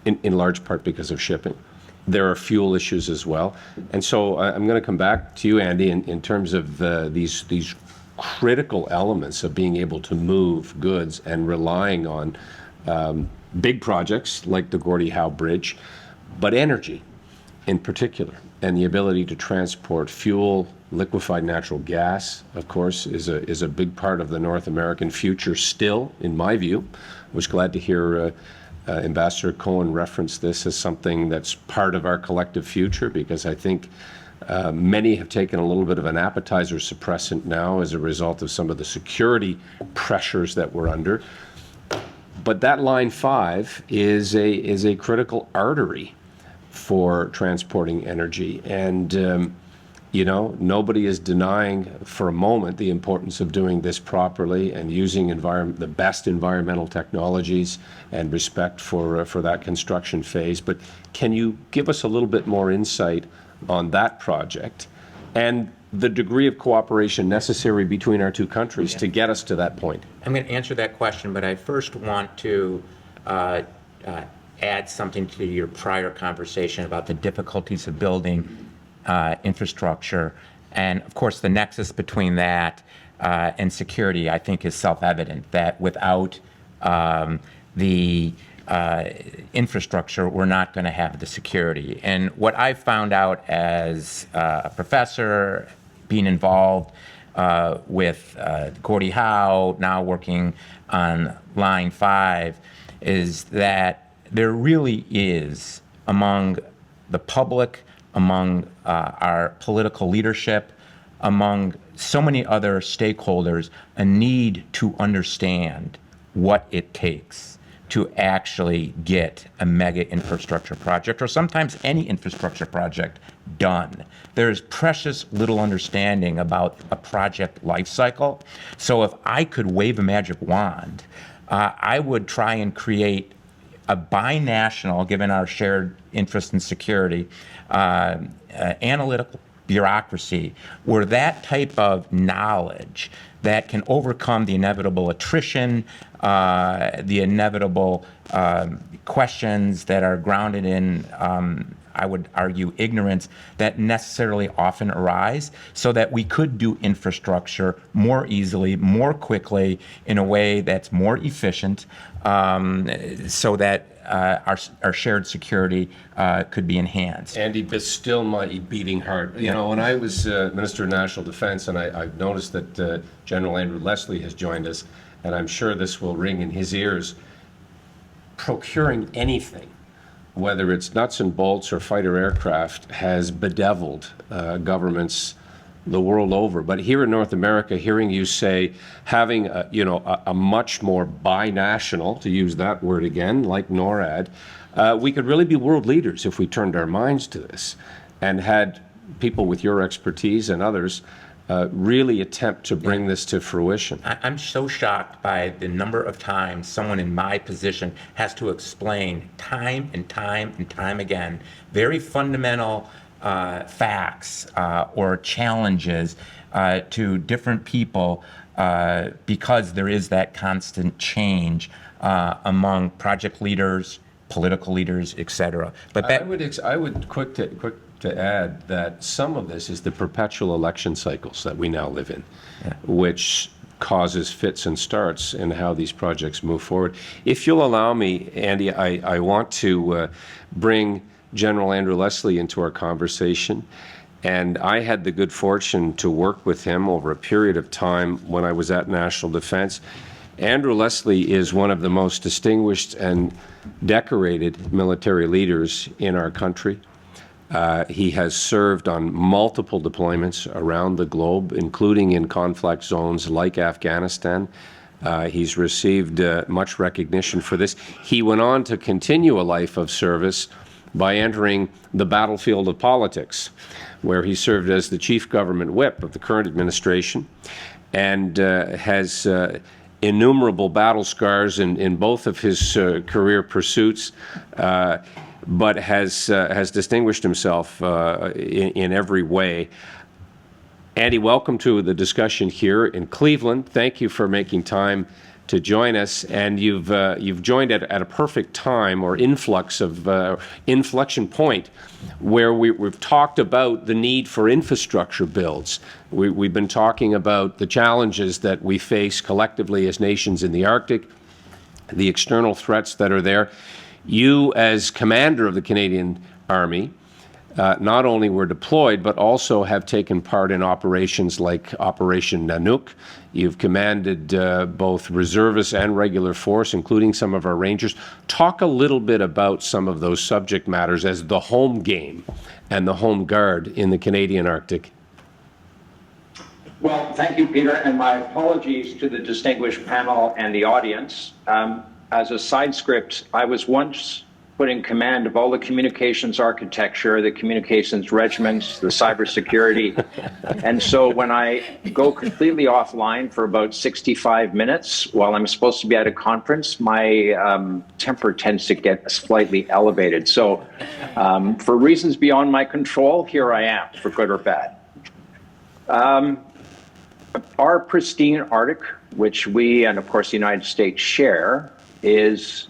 in large part because of shipping. There are fuel issues as well. And so I'm going to come back to you, Andy, in terms of these critical elements of being able to move goods and relying on big projects like the Gordie Howe Bridge, but energy in particular, and the ability to transport fuel. Liquefied natural gas, of course, is a big part of the North American future still, in my view. I was glad to hear Ambassador Cohen reference this as something that's part of our collective future, because I think many have taken a little bit of an appetizer suppressant now as a result of some of the security pressures that we're under. But that Line 5 is a critical artery for transporting energy. And nobody is denying for a moment the importance of doing this properly and using the best environmental technologies and respect for that construction phase. But can you give us a little bit more insight on that project and the degree of cooperation necessary between our two countries to get us to that point? I'm going to answer that question, but I first want to add something to your prior conversation about the difficulties of building infrastructure. And of course, the nexus between that and security, I think, is self-evident, that without the infrastructure, we're not going to have the security. And what I've found out as a professor, being involved with Gordie Howe, now working on Line 5, is that there really is, among the public, among our political leadership, among so many other stakeholders, a need to understand what it takes to actually get a mega infrastructure project, or sometimes any infrastructure project, done. There's precious little understanding about a project life cycle. So if I could wave a magic wand, I would try and create a binational, given our shared interest in security, analytical bureaucracy, where that type of knowledge that can overcome the inevitable attrition, the inevitable questions that are grounded in, I would argue, ignorance that necessarily often arise, so that we could do infrastructure more easily, more quickly, in a way that's more efficient, so that our shared security could be enhanced. Andy, but still my beating heart. You know, when I was Minister of National Defense, and I've noticed that General Andrew Leslie has joined us, and I'm sure this will ring in his ears, procuring anything, whether it's nuts and bolts or fighter aircraft, has bedeviled governments the world over. But here in North America, hearing you say having a much more binational, to use that word again, like NORAD, we could really be world leaders if we turned our minds to this and had people with your expertise and others really attempt to bring this to fruition. I'm so shocked by the number of times someone in my position has to explain time and time and time again very fundamental facts or challenges to different people because there is that constant change among project leaders, political leaders, etc. But that, I would quick to add that some of this is the perpetual election cycles that we now live in, which causes fits and starts in how these projects move forward. If you'll allow me, Andy, I want to bring General Andrew Leslie into our conversation. And I had the good fortune to work with him over a period of time when I was at National Defense. Andrew Leslie is one of the most distinguished and decorated military leaders in our country. He has served on multiple deployments around the globe, including in conflict zones like Afghanistan. He's received much recognition for this. He went on to continue a life of service by entering the battlefield of politics, where he served as the chief government whip of the current administration and has innumerable battle scars in both of his career pursuits, but has distinguished himself in every way. Andy, welcome to the discussion here in Cleveland. Thank you for making time to join us, and you've joined at a perfect time or inflection point where we've talked about the need for infrastructure builds. We've been talking about the challenges that we face collectively as nations in the Arctic, the external threats that are there. You, as commander of the Canadian Army, not only were deployed, but also have taken part in operations like Operation Nanook. You've commanded both reservists and regular force, including some of our Rangers. Talk a little bit about some of those subject matters as the home game and the home guard in the Canadian Arctic. Well, thank you, Peter, and my apologies to the distinguished panel and the audience. As a side script, I was once put in command of all the communications architecture, the communications regiments, the cybersecurity. And so when I go completely offline for about 65 minutes while I'm supposed to be at a conference, my temper tends to get slightly elevated. So for reasons beyond my control, here I am, for good or bad. Our pristine Arctic, which we and of course the United States share, is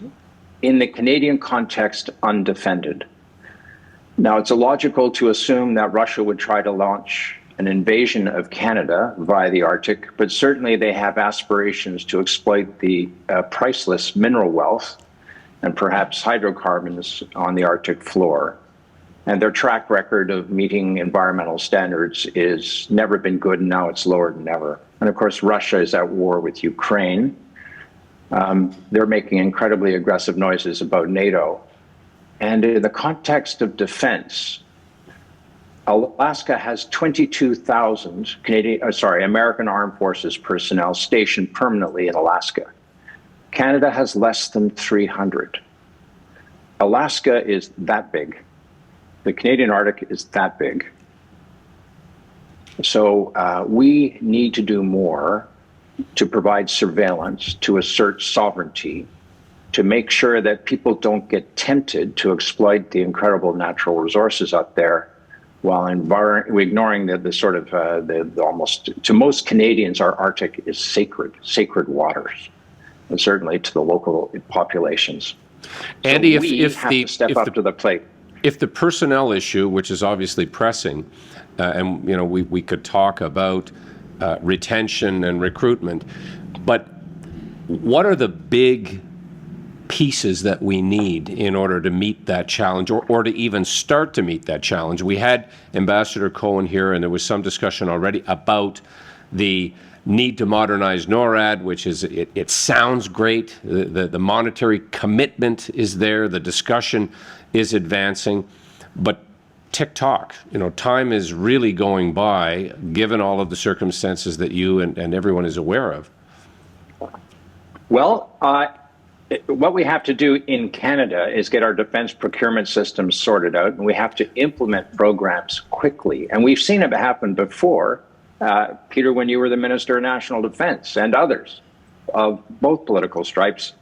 in the Canadian context undefended. Now, it's illogical to assume that Russia would try to launch an invasion of Canada via the Arctic, but certainly they have aspirations to exploit the priceless mineral wealth and perhaps hydrocarbons on the Arctic floor. And their track record of meeting environmental standards is never been good, and now it's lower than ever. And of course, Russia is at war with Ukraine. They're making incredibly aggressive noises about NATO. And in the context of defense, Alaska has 22,000 American Armed Forces personnel stationed permanently in Alaska. Canada has less than 300. Alaska is that big. The Canadian Arctic is that big. So we need to do more to provide surveillance, to assert sovereignty, to make sure that people don't get tempted to exploit the incredible natural resources out there, while ignoring the almost, to most Canadians, our Arctic is sacred waters, and certainly to the local populations. Andy, so we have to step up to the plate. If the personnel issue, which is obviously pressing, and we could talk about retention and recruitment, but what are the big pieces that we need in order to meet that challenge, or to even start to meet that challenge? We had Ambassador Cohen here, and there was some discussion already about the need to modernize NORAD, which is, it sounds great. The monetary commitment is there. The discussion is advancing. But tick-tock, time is really going by, given all of the circumstances that you and everyone is aware of. Well, what we have to do in Canada is get our defense procurement systems sorted out, and we have to implement programs quickly. And we've seen it happen before. Peter, when you were the Minister of National Defense, and others of both political stripes,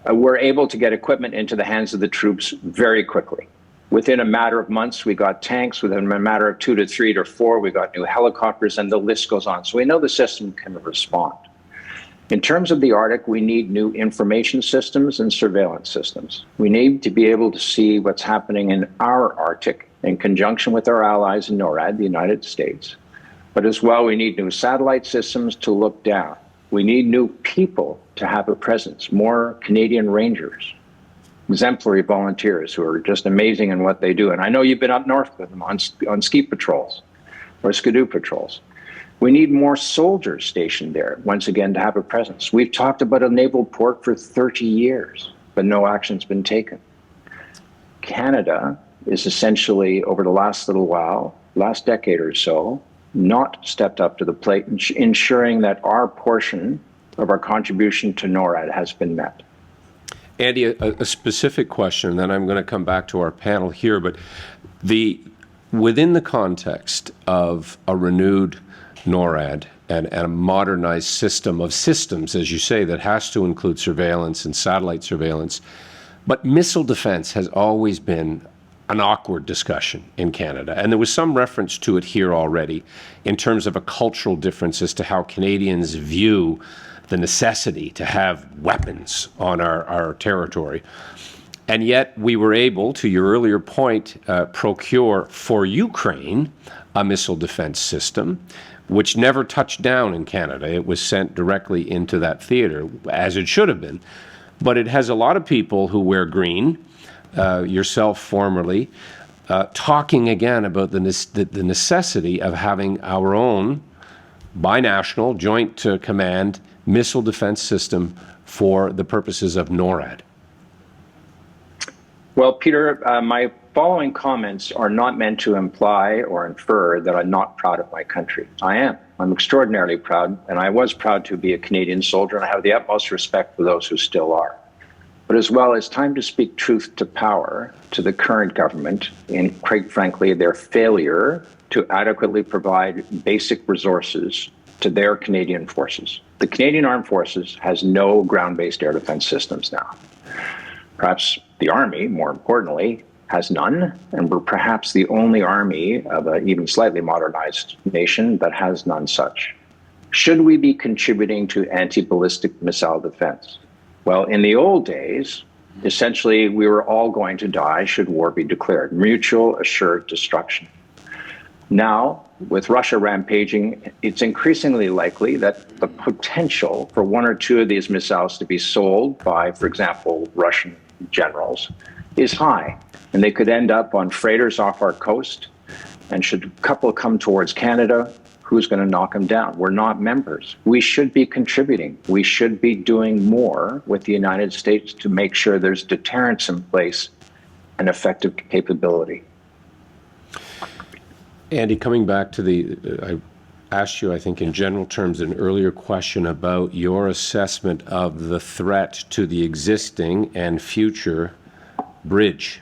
were able to get equipment into the hands of the troops very quickly. Within a matter of months, we got tanks. Within a matter of 2 to 3 to 4, we got new helicopters, and the list goes on. So we know the system can respond. In terms of the Arctic, we need new information systems and surveillance systems. We need to be able to see what's happening in our Arctic in conjunction with our allies in NORAD, the United States. But as well, we need new satellite systems to look down. We need new people to have a presence, more Canadian Rangers, exemplary volunteers who are just amazing in what they do. And I know you've been up north with them on ski patrols or skidoo patrols. We need more soldiers stationed there, once again, to have a presence. We've talked about a naval port for 30 years, but no action's been taken. Canada is essentially, over the last little while, last decade or so, not stepped up to the plate, ensuring that our portion of our contribution to NORAD has been met. Andy, a specific question, and then I'm going to come back to our panel here, but within the context of a renewed NORAD and a modernized system of systems, as you say, that has to include surveillance and satellite surveillance, but missile defense has always been an awkward discussion in Canada. And there was some reference to it here already in terms of a cultural difference as to how Canadians view the necessity to have weapons on our territory. And yet we were able, to your earlier point, procure for Ukraine a missile defense system, which never touched down in Canada. It was sent directly into that theater, as it should have been. But it has a lot of people who wear green, yourself formerly, talking again about the necessity of having our own binational joint command missile defense system for the purposes of NORAD. Well, Peter, my following comments are not meant to imply or infer that I'm not proud of my country. I am. I'm extraordinarily proud, and I was proud to be a Canadian soldier, and I have the utmost respect for those who still are. But as well, it's time to speak truth to power to the current government and, quite frankly, their failure to adequately provide basic resources to their Canadian forces. The Canadian Armed Forces has no ground-based air defense systems now. Perhaps the Army, more importantly, has none, and we're perhaps the only army of an even slightly modernized nation that has none such. Should we be contributing to anti-ballistic missile defense? Well, in the old days, essentially, we were all going to die should war be declared, mutual assured destruction. Now, with Russia rampaging, it's increasingly likely that the potential for 1 or 2 of these missiles to be sold by, for example, Russian generals is high. And they could end up on freighters off our coast. And should a couple come towards Canada, who's going to knock them down? We're not members. We should be contributing. We should be doing more with the United States to make sure there's deterrence in place and effective capability. Andy, coming back to I asked you, I think, in general terms, an earlier question about your assessment of the threat to the existing and future bridge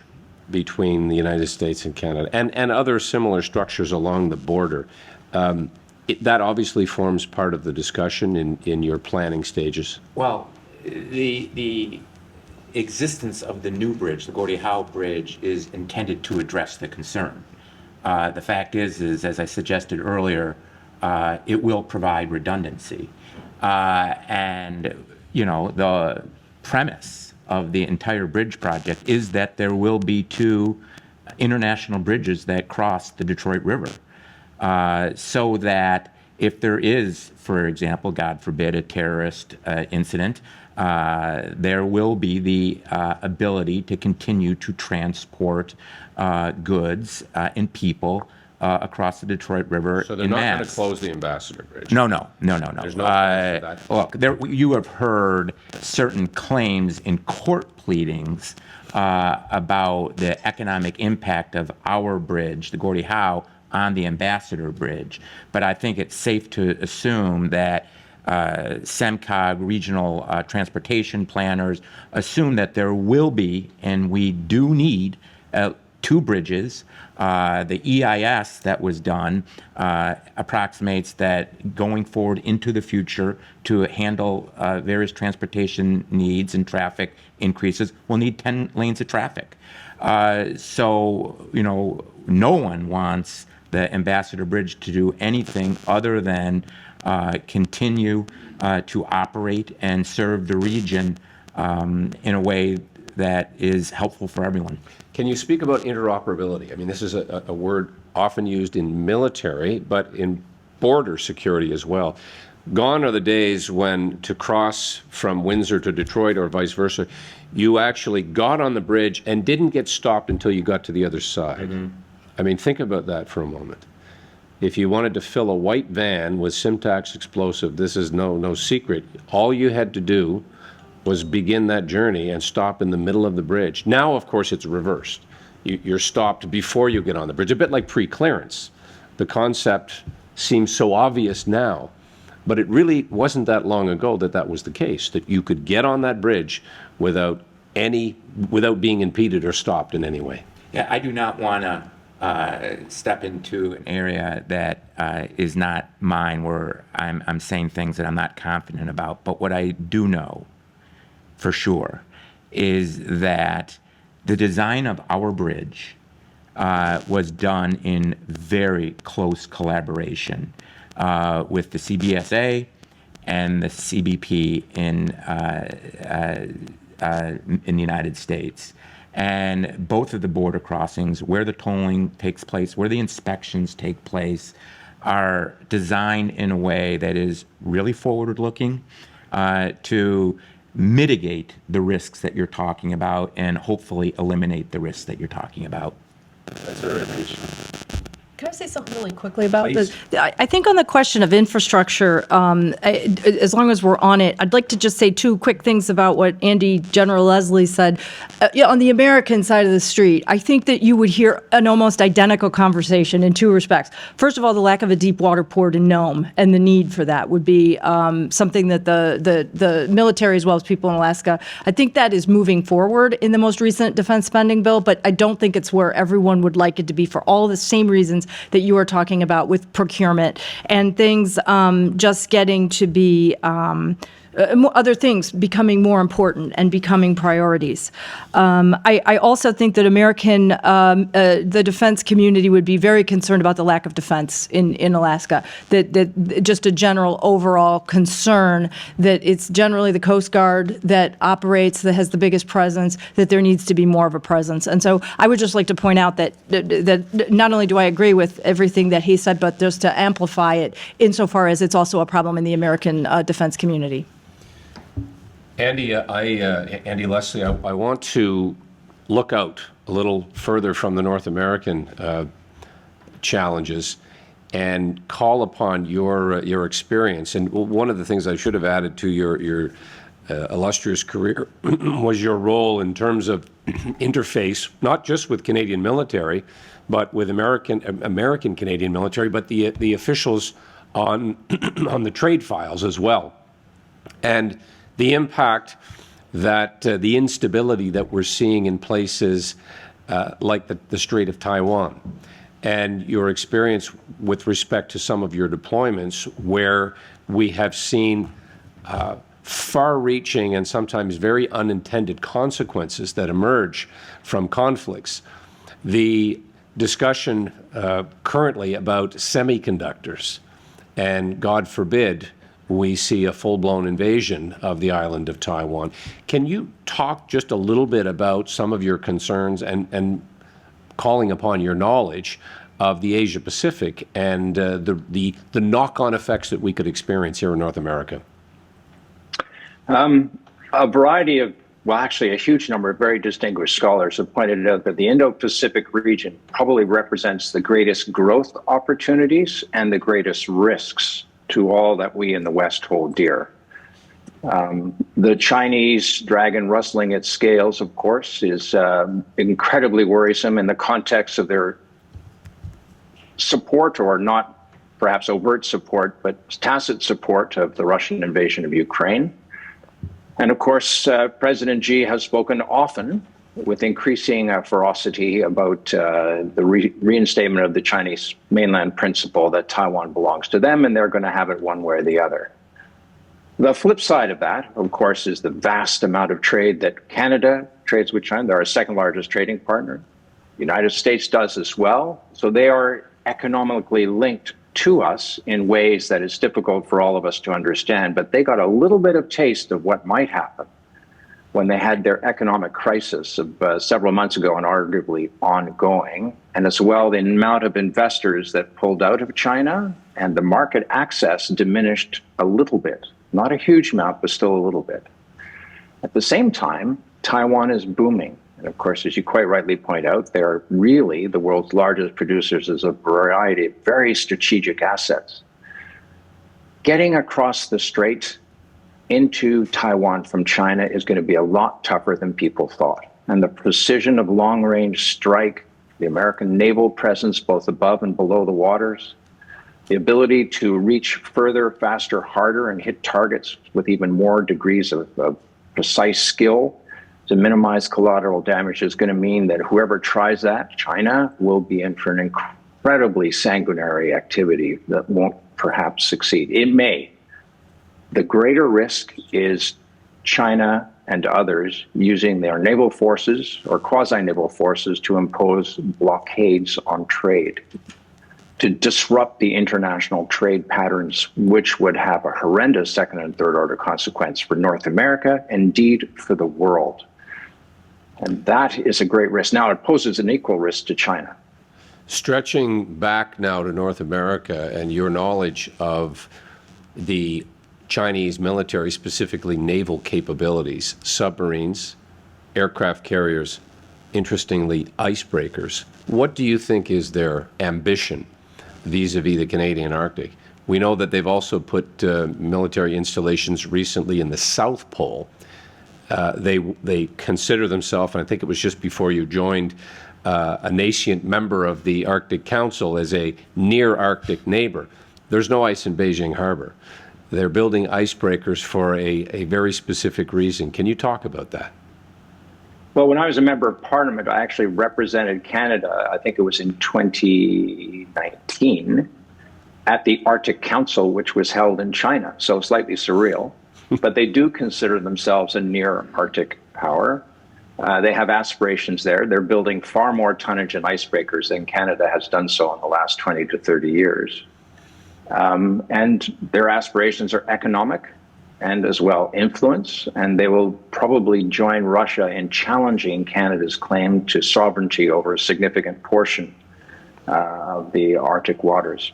between the United States and Canada and other similar structures along the border. That obviously forms part of the discussion in your planning stages. Well, the existence of the new bridge, the Gordie Howe Bridge, is intended to address the concern. The fact is, as I suggested earlier, it will provide redundancy. And, the premise of the entire bridge project is that there will be 2 international bridges that cross the Detroit River. So that if there is, for example, God forbid, a terrorist incident, there will be the ability to continue to transport goods and people across the Detroit River So they're in not going to mass. close the Ambassador Bridge? No. There's no plans for that? Look, you have heard certain claims in court pleadings about the economic impact of our bridge, the Gordie Howe, on the Ambassador Bridge. But I think it's safe to assume that SEMCOG, regional transportation planners, assume that there will be, and we do need, 2 bridges. The EIS that was done approximates that going forward into the future to handle various transportation needs and traffic increases, we'll need 10 lanes of traffic. So, no one wants the Ambassador Bridge to do anything other than continue to operate and serve the region in a way that is helpful for everyone. Can you speak about interoperability? I mean, this is a word often used in military, but in border security as well. Gone are the days when to cross from Windsor to Detroit or vice versa, you actually got on the bridge and didn't get stopped until you got to the other side. I mean, think about that for a moment. If you wanted to fill a white van with Simtax explosive, this is no secret. All you had to do was begin that journey and stop in the middle of the bridge. Now, of course, it's reversed. You're stopped before you get on the bridge, a bit like pre-clearance. The concept seems so obvious now, but it really wasn't that long ago that was the case, that you could get on that bridge without being impeded or stopped in any way. Yeah, I do not want to step into an area that is not mine, where I'm saying things that I'm not confident about. But what I do know for sure is that the design of our bridge was done in very close collaboration with the CBSA and the CBP in the United States. And both of the border crossings, where the tolling takes place, where the inspections take place, are designed in a way that is really forward-looking to mitigate the risks that you're talking about and hopefully eliminate the risks that you're talking about. Can I say something really quickly about this? I think on the question of infrastructure, as long as we're on it, I'd like to just say 2 quick things about what General Leslie said. On the American side of the street, I think that you would hear an almost identical conversation in 2 respects. First of all, the lack of a deep water port in Nome and the need for that would be something that the military, as well as people in Alaska, I think that is moving forward in the most recent defense spending bill, but I don't think it's where everyone would like it to be for all the same reasons that you are talking about with procurement and things just getting to be other things becoming more important and becoming priorities. I also think that the defense community would be very concerned about the lack of defense in Alaska, that just a general overall concern that it's generally the Coast Guard that operates, that has the biggest presence, that there needs to be more of a presence. And so I would just like to point out that not only do I agree with everything that he said, but just to amplify it insofar as it's also a problem in the American defense community. Andy Leslie, I want to look out a little further from the North American challenges and call upon your experience. And one of the things I should have added to your illustrious career was your role in terms of interface, not just with Canadian military, but with American Canadian military, but the officials on the trade files as well. And the impact that the instability that we're seeing in places like the Strait of Taiwan, and your experience with respect to some of your deployments where we have seen far-reaching and sometimes very unintended consequences that emerge from conflicts. The discussion currently about semiconductors, and God forbid, we see a full-blown invasion of the island of Taiwan. Can you talk just a little bit about some of your concerns and calling upon your knowledge of the Asia Pacific and the knock-on effects that we could experience here in North America? A variety of, well, actually a huge number of very distinguished scholars have pointed out that the Indo-Pacific region probably represents the greatest growth opportunities and the greatest risks to all that we in the West hold dear. The Chinese dragon rustling its scales, of course, is incredibly worrisome in the context of their support, or not perhaps overt support, but tacit support of the Russian invasion of Ukraine. And of course, President Xi has spoken often with increasing ferocity about the reinstatement of the Chinese mainland principle that Taiwan belongs to them and they're going to have it one way or the other. The flip side of that, of course, is the vast amount of trade that Canada trades with China. They're our second largest trading partner. The United States does as well. So they are economically linked to us in ways that is difficult for all of us to understand. But they got a little bit of taste of what might happen when they had their economic crisis of several months ago and arguably ongoing. And as well, the amount of investors that pulled out of China and the market access diminished a little bit. Not a huge amount, but still a little bit. At the same time, Taiwan is booming. And of course, as you quite rightly point out, they are really the world's largest producers of a variety of very strategic assets. Getting across the strait into Taiwan from China is going to be a lot tougher than people thought. And the precision of long-range strike, the American naval presence both above and below the waters, the ability to reach further, faster, harder, and hit targets with even more degrees of precise skill to minimize collateral damage is going to mean that whoever tries that, China, will be in for an incredibly sanguinary activity that won't perhaps succeed. It may. The greater risk is China and others using their naval forces or quasi-naval forces to impose blockades on trade, to disrupt the international trade patterns, which would have a horrendous second and third order consequence for North America, indeed for the world. And that is a great risk. Now, it poses an equal risk to China. Stretching back now to North America and your knowledge of the Chinese military, specifically naval capabilities, submarines, aircraft carriers, interestingly, icebreakers, what do you think is their ambition vis-a-vis the Canadian Arctic? We know that they've also put military installations recently in the South Pole. They consider themselves, and I think it was just before you joined, a nascent member of the Arctic Council as a near Arctic neighbor. There's no ice in Beijing Harbor. They're building icebreakers for a very specific reason. Can you talk about that? Well, when I was a member of Parliament, I actually represented Canada, I think it was in 2019, at the Arctic Council, which was held in China, so slightly surreal. But they do consider themselves a near Arctic power. They have aspirations there. They're building far more tonnage and icebreakers than Canada has done so in the last 20 to 30 years. And their aspirations are economic and as well influence, and they will probably join Russia in challenging Canada's claim to sovereignty over a significant portion of the Arctic waters.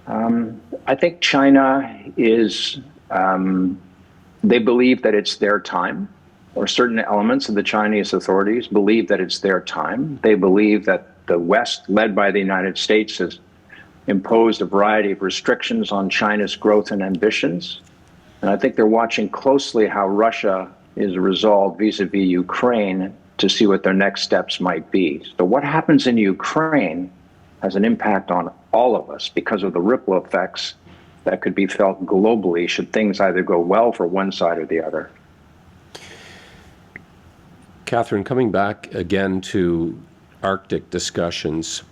I think China is, they believe that it's their time, or certain elements of the Chinese authorities believe that it's their time. They believe that the West, led by the United States, has imposed a variety of restrictions on China's growth and ambitions. And I think they're watching closely how Russia is resolved vis-a-vis Ukraine to see what their next steps might be. So what happens in Ukraine has an impact on all of us because of the ripple effects that could be felt globally should things either go well for one side or the other. Catherine, coming back again to Arctic discussions,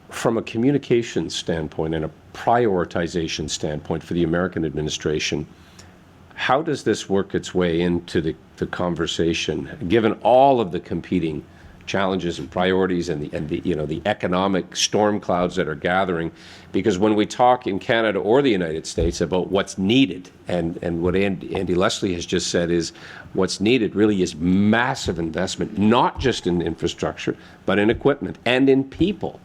from a communications standpoint and a prioritization standpoint for the American administration, how does this work its way into the conversation, given all of the competing challenges and priorities and the economic storm clouds that are gathering? Because when we talk in Canada or the United States about what's needed, and what Andy Leslie has just said is what's needed really is massive investment, not just in infrastructure, but in equipment and in people.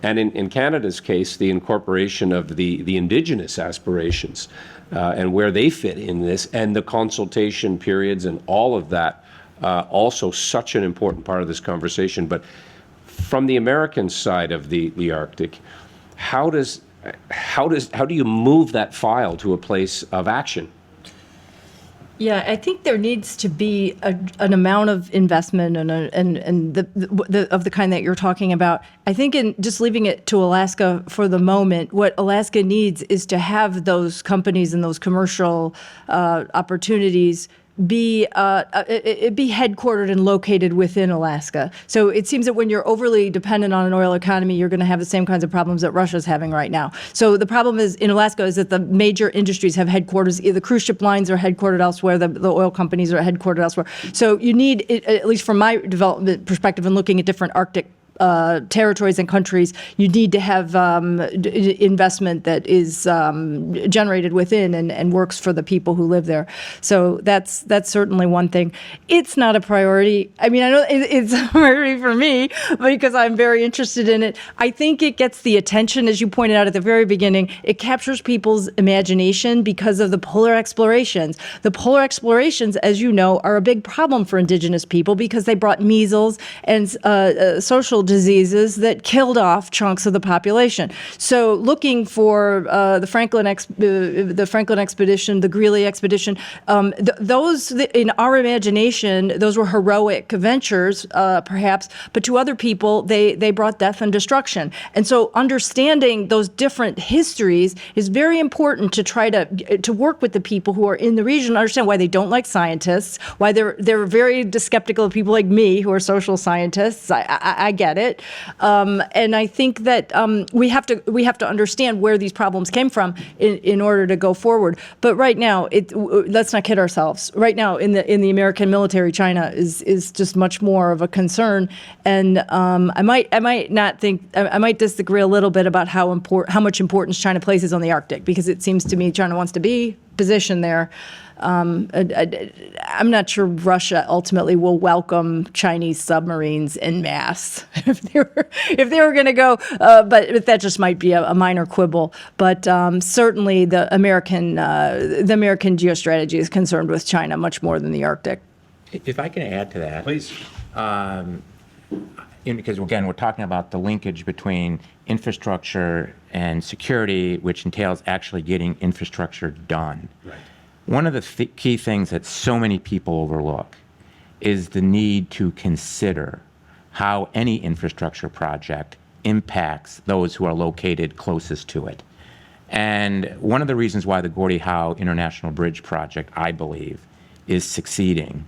And in Canada's case, the incorporation of the Indigenous aspirations and where they fit in this, and the consultation periods and all of that, also such an important part of this conversation. But from the American side of the Arctic, how do you move that file to a place of action? Yeah, I think there needs to be an amount of investment and of the kind that you're talking about. I think in just leaving it to Alaska for the moment, what Alaska needs is to have those companies and those commercial opportunities be headquartered and located within Alaska. So it seems that when you're overly dependent on an oil economy, you're going to have the same kinds of problems that Russia's having right now. So the problem is in Alaska is that the major industries have headquarters. The cruise ship lines are headquartered elsewhere. The oil companies are headquartered elsewhere. So you need, at least from my development perspective and looking at different Arctic territories and countries, you need to have investment that is generated within and works for the people who live there. So that's certainly one thing. It's not a priority. I mean, I know it's a priority for me because I'm very interested in it. I think it gets the attention, as you pointed out at the very beginning. It captures people's imagination because of the polar explorations. The polar explorations, as you know, are a big problem for Indigenous people because they brought measles and social diseases that killed off chunks of the population. So looking for the Franklin expedition, the Greely expedition, those in our imagination, those were heroic ventures, perhaps, but to other people, they brought death and destruction. And so understanding those different histories is very important to try to work with the people who are in the region, understand why they don't like scientists, why they're very skeptical of people like me who are social scientists. I get it. And I think that we have to understand where these problems came from in order to go forward. But right now, let's not kid ourselves. Right now, in the American military, China is just much more of a concern. And I might disagree a little bit about how much importance China places on the Arctic, because it seems to me China wants to be positioned there. I'm not sure Russia ultimately will welcome Chinese submarines en masse if they were going to go. But that just might be a minor quibble. But certainly the American geostrategy is concerned with China much more than the Arctic. If I can add to that. Please. Because again, we're talking about the linkage between infrastructure and security, which entails actually getting infrastructure done. Right. One of the key things that so many people overlook is the need to consider how any infrastructure project impacts those who are located closest to it. And one of the reasons why the Gordie Howe International Bridge project, I believe, is succeeding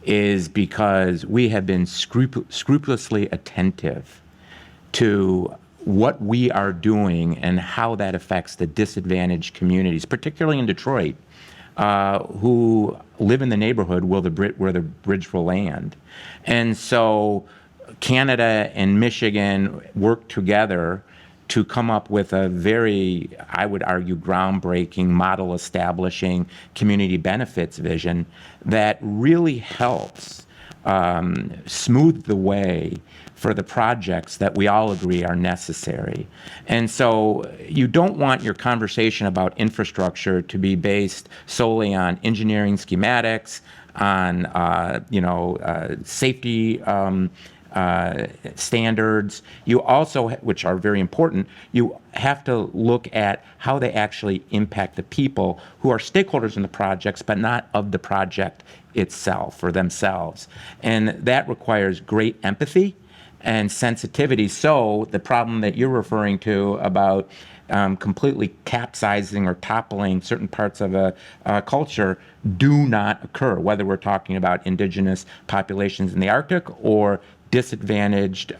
is because we have been scrupulously attentive to what we are doing and how that affects the disadvantaged communities, particularly in Detroit, who live in the neighborhood where the bridge will land. And so Canada and Michigan worked together to come up with a very, I would argue, groundbreaking, model establishing community benefits vision that really helps smooth the way for the projects that we all agree are necessary. And so you don't want your conversation about infrastructure to be based solely on engineering schematics, on safety standards. You also, which are very important, you have to look at how they actually impact the people who are stakeholders in the projects, but not of the project itself or themselves. And that requires great empathy and sensitivity. So the problem that you're referring to about completely capsizing or toppling certain parts of a culture do not occur, whether we're talking about indigenous populations in the Arctic or disadvantaged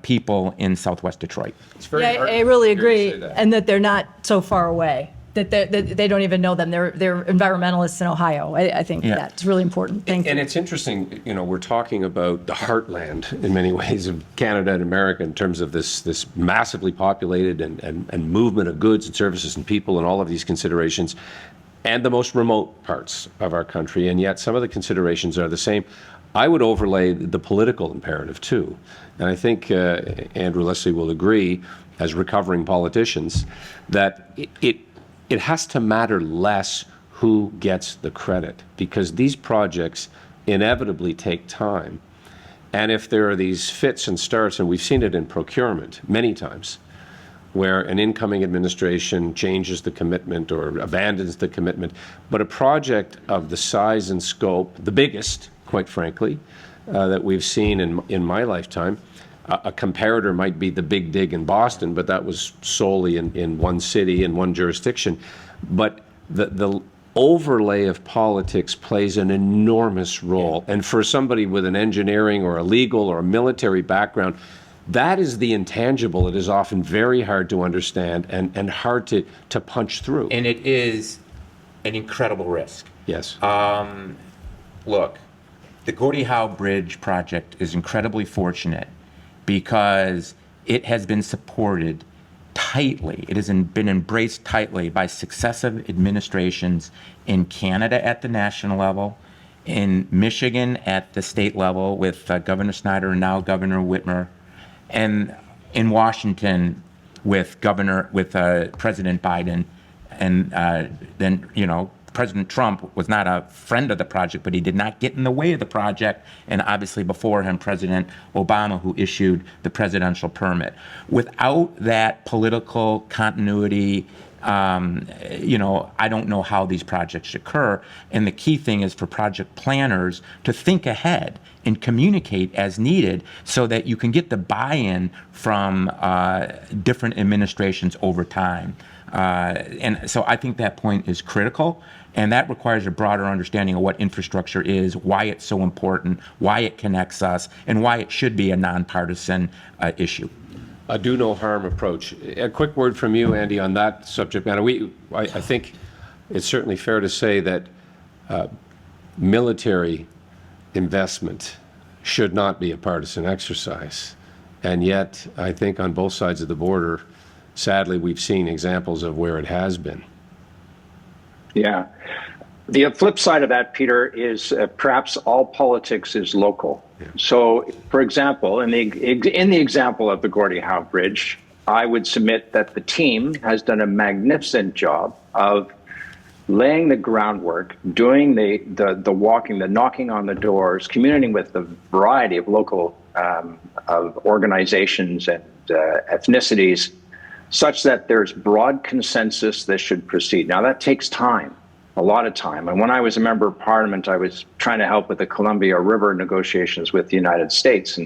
people in Southwest Detroit. I really agree, and that they're not so far away. That they don't even know them. They're environmentalists in Ohio. I think that's really important. Thank you. And it's interesting, we're talking about the heartland in many ways of Canada and America in terms of this massively populated and movement of goods and services and people and all of these considerations, and the most remote parts of our country. And yet some of the considerations are the same. I would overlay the political imperative too. And I think Andrew Leslie will agree, as recovering politicians, that it has to matter less who gets the credit, because these projects inevitably take time. And if there are these fits and starts, and we've seen it in procurement many times, where an incoming administration changes the commitment or abandons the commitment, but a project of the size and scope, the biggest, quite frankly, that we've seen in my lifetime, a comparator might be the Big Dig in Boston, but that was solely in one city, in one jurisdiction. But the overlay of politics plays an enormous role. And for somebody with an engineering or a legal or a military background, that is the intangible that is often very hard to understand and hard to punch through. And it is an incredible risk. Yes. Look, the Gordie Howe Bridge project is incredibly fortunate because it has been supported tightly. It has been embraced tightly by successive administrations in Canada at the national level, in Michigan at the state level with Governor Snyder and now Governor Whitmer, and in Washington with President Biden, and then, you know, President Trump was not a friend of the project, but he did not get in the way of the project, and obviously before him, President Obama, who issued the presidential permit. Without that political continuity, you know, I don't know how these projects occur. And the key thing is for project planners to think ahead and communicate as needed so that you can get the buy-in from different administrations over time. And so I think that point is critical, and that requires a broader understanding of what infrastructure is, why it's so important, why it connects us, and why it should be a nonpartisan issue. A do no harm approach. A quick word from you, Andy, on that subject matter. I think it's certainly fair to say that military investment should not be a partisan exercise. And yet, I think on both sides of the border, sadly, we've seen examples of where it has been. Yeah. The flip side of that, Peter, is perhaps all politics is local. Yeah. So, for example, in the example of the Gordie Howe Bridge, I would submit that the team has done a magnificent job of laying the groundwork, doing the walking, the knocking on the doors, communicating with the variety of local of organizations and ethnicities, such that there's broad consensus this should proceed. Now, that takes time, a lot of time. And when I was a member of Parliament, I was trying to help with the Columbia River negotiations with the United States.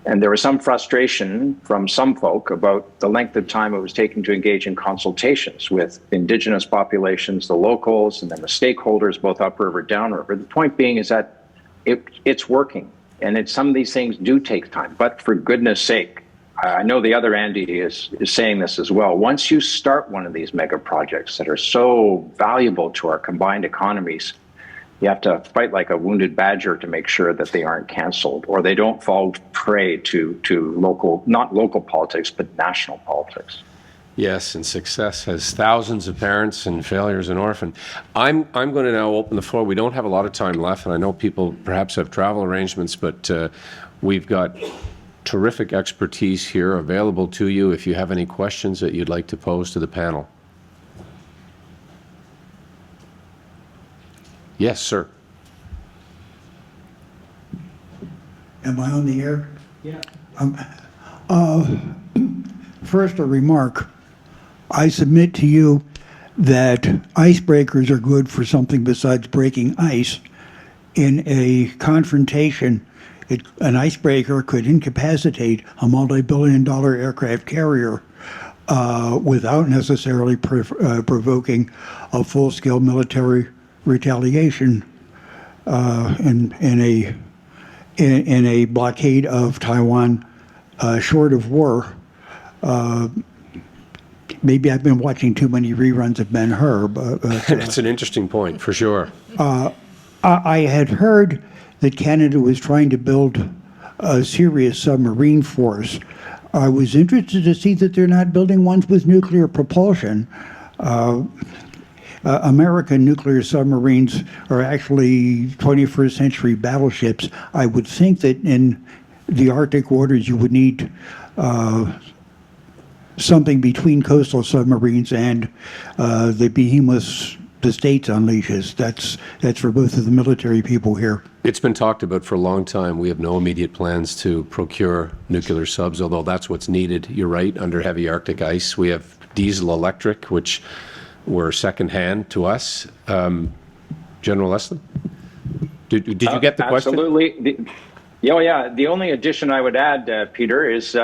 And there was some frustration from some folk about the length of time it was taking to engage in consultations with Indigenous populations, the locals, and then the stakeholders, both upriver, downriver. The point being is that it's working. And some of these things do take time. But for goodness sake, I know the other Andy is saying this as well. Once you start one of these mega projects that are so valuable to our combined economies, you have to fight like a wounded badger to make sure that they aren't canceled or they don't fall prey to local, not local politics, but national politics. Yes, and success has thousands of parents and failures an orphan. I'm going to now open the floor. We don't have a lot of time left, and I know people perhaps have travel arrangements, but we've got terrific expertise here available to you if you have any questions that you'd like to pose to the panel. Yes, sir. Am I on the air? Yeah. First, a remark. I submit to you that icebreakers are good for something besides breaking ice. In a confrontation, an icebreaker could incapacitate a multi-billion-dollar aircraft carrier without necessarily provoking a full-scale military retaliation in a blockade of Taiwan short of war. Maybe I've been watching too many reruns of Ben-Hur. It's an interesting point, for sure. I had heard that Canada was trying to build a serious submarine force. I was interested to see that they're not building ones with nuclear propulsion. American nuclear submarines are actually 21st century battleships. I would think that in the Arctic waters you would need something between coastal submarines and the behemoths the States unleashes. That's for both of the military people here. It's been talked about for a long time. We have no immediate plans to procure nuclear subs, although that's what's needed. You're right, under heavy Arctic ice. We have diesel electric, which were secondhand to us. General Leslie? Did you get the question? Absolutely. Yeah. The only addition I would add, Peter, is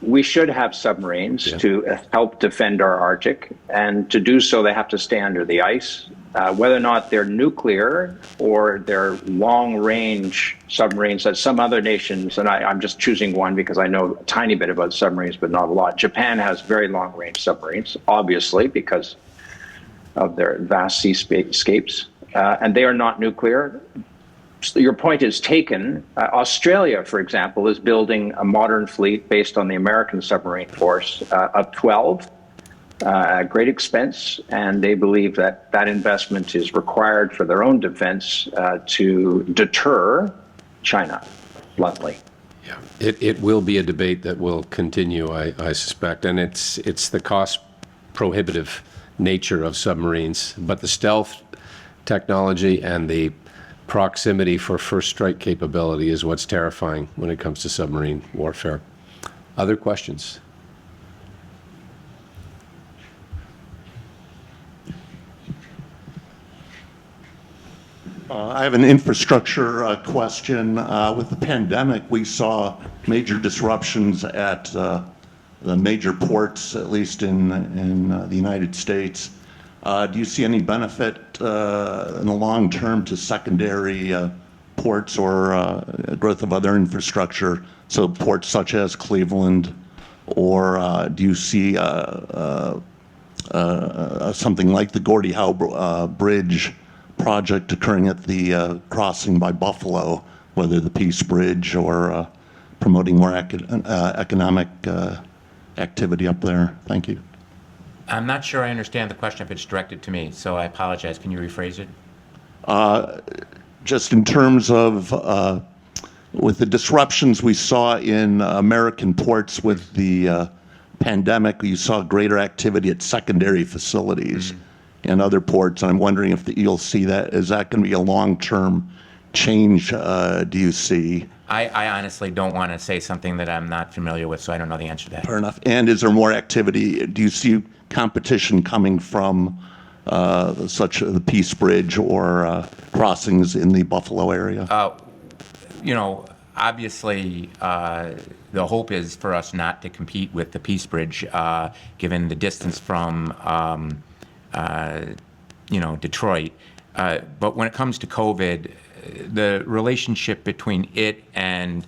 we should have submarines to help defend our Arctic, and to do so, they have to stay under the ice. Whether or not they're nuclear or they're long-range submarines that some other nations, and I'm just choosing one because I know a tiny bit about submarines, but not a lot. Japan has very long-range submarines, obviously, because of their vast seascapes, and they are not nuclear. Your point is taken. Australia, for example, is building a modern fleet based on the American submarine force of 12 at great expense, and they believe that that investment is required for their own defense to deter China, bluntly. Yeah, it will be a debate that will continue, I suspect, and it's the cost prohibitive nature of submarines, but the stealth technology and the proximity for first strike capability is what's terrifying when it comes to submarine warfare. Other questions? I have an infrastructure question. With the pandemic, we saw major disruptions at the major ports, at least in the United States. Do you see any benefit in the long term to secondary ports or growth of other infrastructure? So ports such as Cleveland, or do you see something like the Gordie Howe Bridge project occurring at the crossing by Buffalo, whether the Peace Bridge or promoting more economic activity up there? Thank you. I'm not sure I understand the question if it's directed to me, so I apologize. Can you rephrase it? Just in terms of with the disruptions we saw in American ports with the pandemic, you saw greater activity at secondary facilities and other ports. And I'm wondering if you'll see that. Is that going to be a long-term change, do you see? I honestly don't want to say something that I'm not familiar with, so I don't know the answer to that. Fair enough. And is there more activity? Do you see competition coming from such the Peace Bridge or crossings in the Buffalo area? You know, obviously, the hope is for us not to compete with the Peace Bridge, given the distance from, Detroit. But when it comes to COVID, the relationship between it and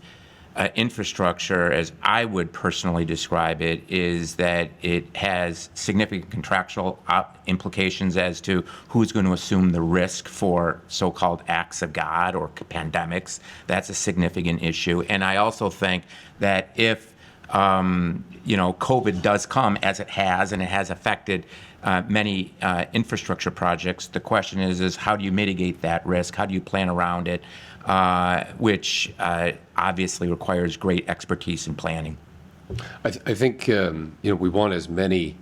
infrastructure, as I would personally describe it, is that it has significant contractual implications as to who's going to assume the risk for so-called acts of God or pandemics. That's a significant issue. And I also think that if COVID does come, as it has, and it has affected many infrastructure projects, the question is how do you mitigate that risk? How do you plan around it? Which obviously requires great expertise in planning. I think we want as many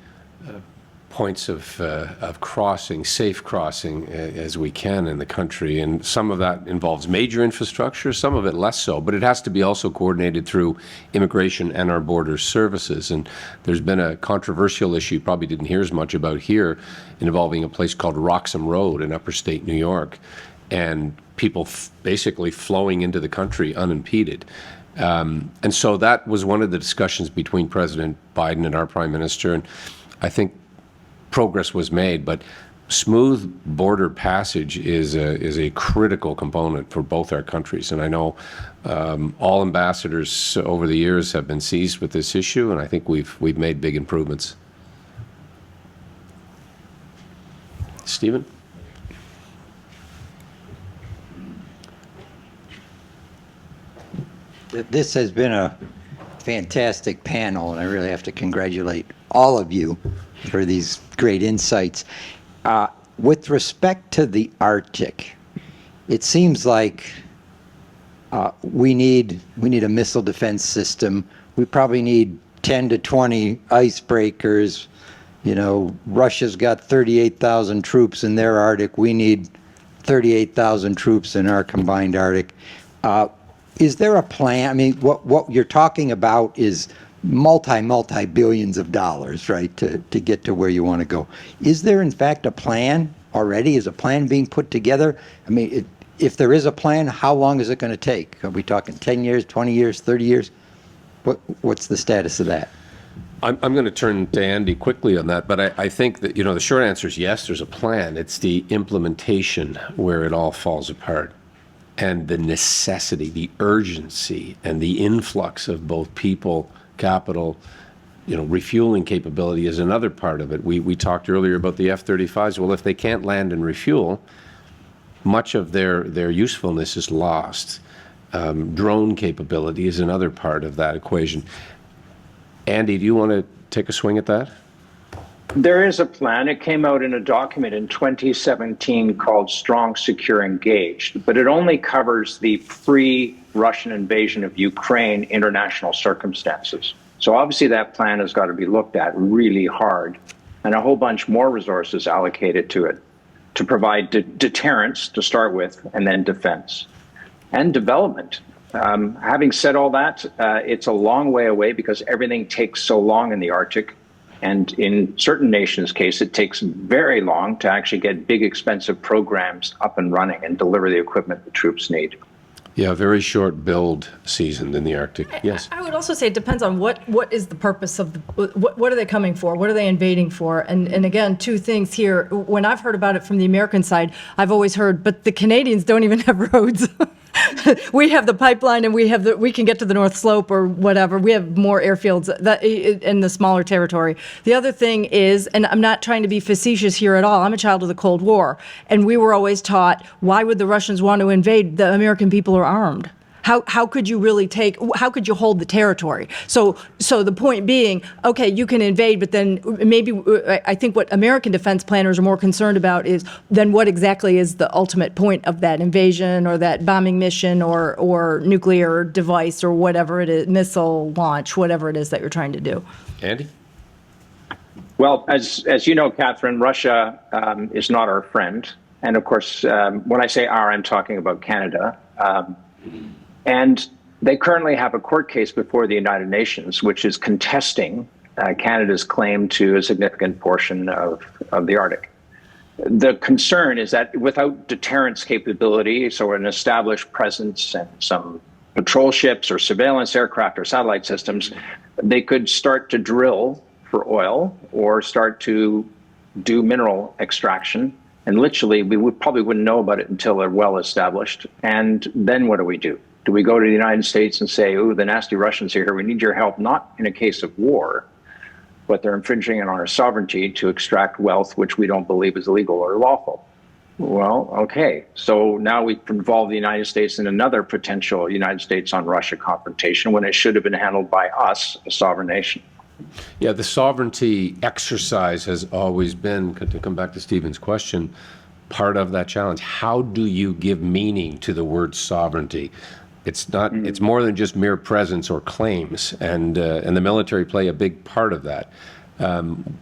points of crossing, safe crossing, as we can in the country, and some of that involves major infrastructure, some of it less so, but it has to be also coordinated through immigration and our border services. And there's been a controversial issue you probably didn't hear as much about here, involving a place called Roxham Road in upper state New York, and people basically flowing into the country unimpeded. And so that was one of the discussions between President Biden and our Prime Minister, and I think progress was made, but smooth border passage is a critical component for both our countries. And I know all ambassadors over the years have been seized with this issue, and I think we've made big improvements. Stephen? This has been a fantastic panel, and I really have to congratulate all of you for these great insights. With respect to the Arctic, it seems like we need a missile defense system. We probably need 10 to 20 icebreakers. You know, Russia's got 38,000 troops in their Arctic. We need 38,000 troops in our combined Arctic. Is there a plan? I mean, what you're talking about is multi-billions of dollars, right, to get to where you want to go. Is there, in fact, a plan already? Is a plan being put together? I mean, if there is a plan, how long is it going to take? Are we talking 10 years, 20 years, 30 years? What's the status of that? I'm going to turn to Andy quickly on that, but I think that, the short answer is yes, there's a plan. It's the implementation where it all falls apart. And the necessity, the urgency, and the influx of both people, capital, refueling capability is another part of it. We talked earlier about the F-35s. Well, if they can't land and refuel, much of their usefulness is lost. Drone capability is another part of that equation. Andy, do you want to take a swing at that? There is a plan. It came out in a document in 2017 called Strong, Secure, Engaged, but it only covers the pre-Russian invasion of Ukraine international circumstances. So obviously that plan has got to be looked at really hard, and a whole bunch more resources allocated to it to provide deterrence to start with, and then defense and development. Having said all that, it's a long way away because everything takes so long in the Arctic. And in certain nations' case, it takes very long to actually get big, expensive programs up and running and deliver the equipment the troops need. Yeah, very short build season in the Arctic. Yes. I would also say it depends on what is the purpose of what are they coming for? What are they invading for? And again, two things here. When I've heard about it from the American side, I've always heard, but the Canadians don't even have roads. We have the pipeline, and we can get to the North Slope or whatever. We have more airfields in the smaller territory. The other thing is, and I'm not trying to be facetious here at all, I'm a child of the Cold War, and we were always taught, why would the Russians want to invade? The American people are armed. How could you really how could you hold the territory? So the point being, okay, you can invade, but then maybe I think what American defense planners are more concerned about is then what exactly is the ultimate point of that invasion or that bombing mission or nuclear device or whatever it is, missile launch, whatever it is that you're trying to do. Andy? Well, as you know, Catherine, Russia is not our friend. And of course, when I say our, I'm talking about Canada. And they currently have a court case before the United Nations, which is contesting Canada's claim to a significant portion of the Arctic. The concern is that without deterrence capability, so an established presence and some patrol ships or surveillance aircraft or satellite systems, they could start to drill for oil or start to do mineral extraction. And literally, probably wouldn't know about it until they're well established. And then what do? Do we go to the United States and say, oh, the nasty Russians are here, we need your help, not in a case of war, but they're infringing on our sovereignty to extract wealth, which we don't believe is legal or lawful? Well, okay. So now we've involved the United States in another potential United States on Russia confrontation when it should have been handled by us, a sovereign nation. Yeah, the sovereignty exercise has always been, to come back to Stephen's question, part of that challenge. How do you give meaning to the word sovereignty? It's not. It's more than just mere presence or claims, and the military play a big part of that.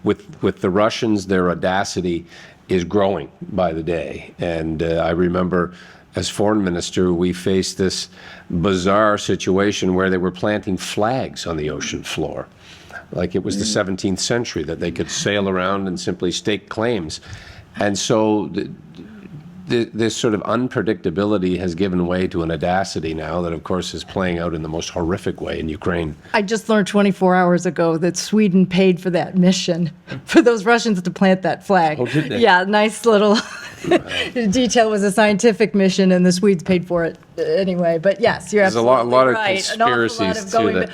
With the Russians, their audacity is growing by the day, and I remember, as foreign minister, we faced this bizarre situation where they were planting flags on the ocean floor, like it was the 17th century, that they could sail around and simply stake claims, and so. This sort of unpredictability has given way to an audacity now that, of course, is playing out in the most horrific way in Ukraine. I just learned 24 hours ago that Sweden paid for that mission, for those Russians to plant that flag. Oh, did they? Yeah, nice little detail. It was a scientific mission, and the Swedes paid for it anyway. But yes, you're There's a absolutely lot of right. An awful lot conspiracies of to going that.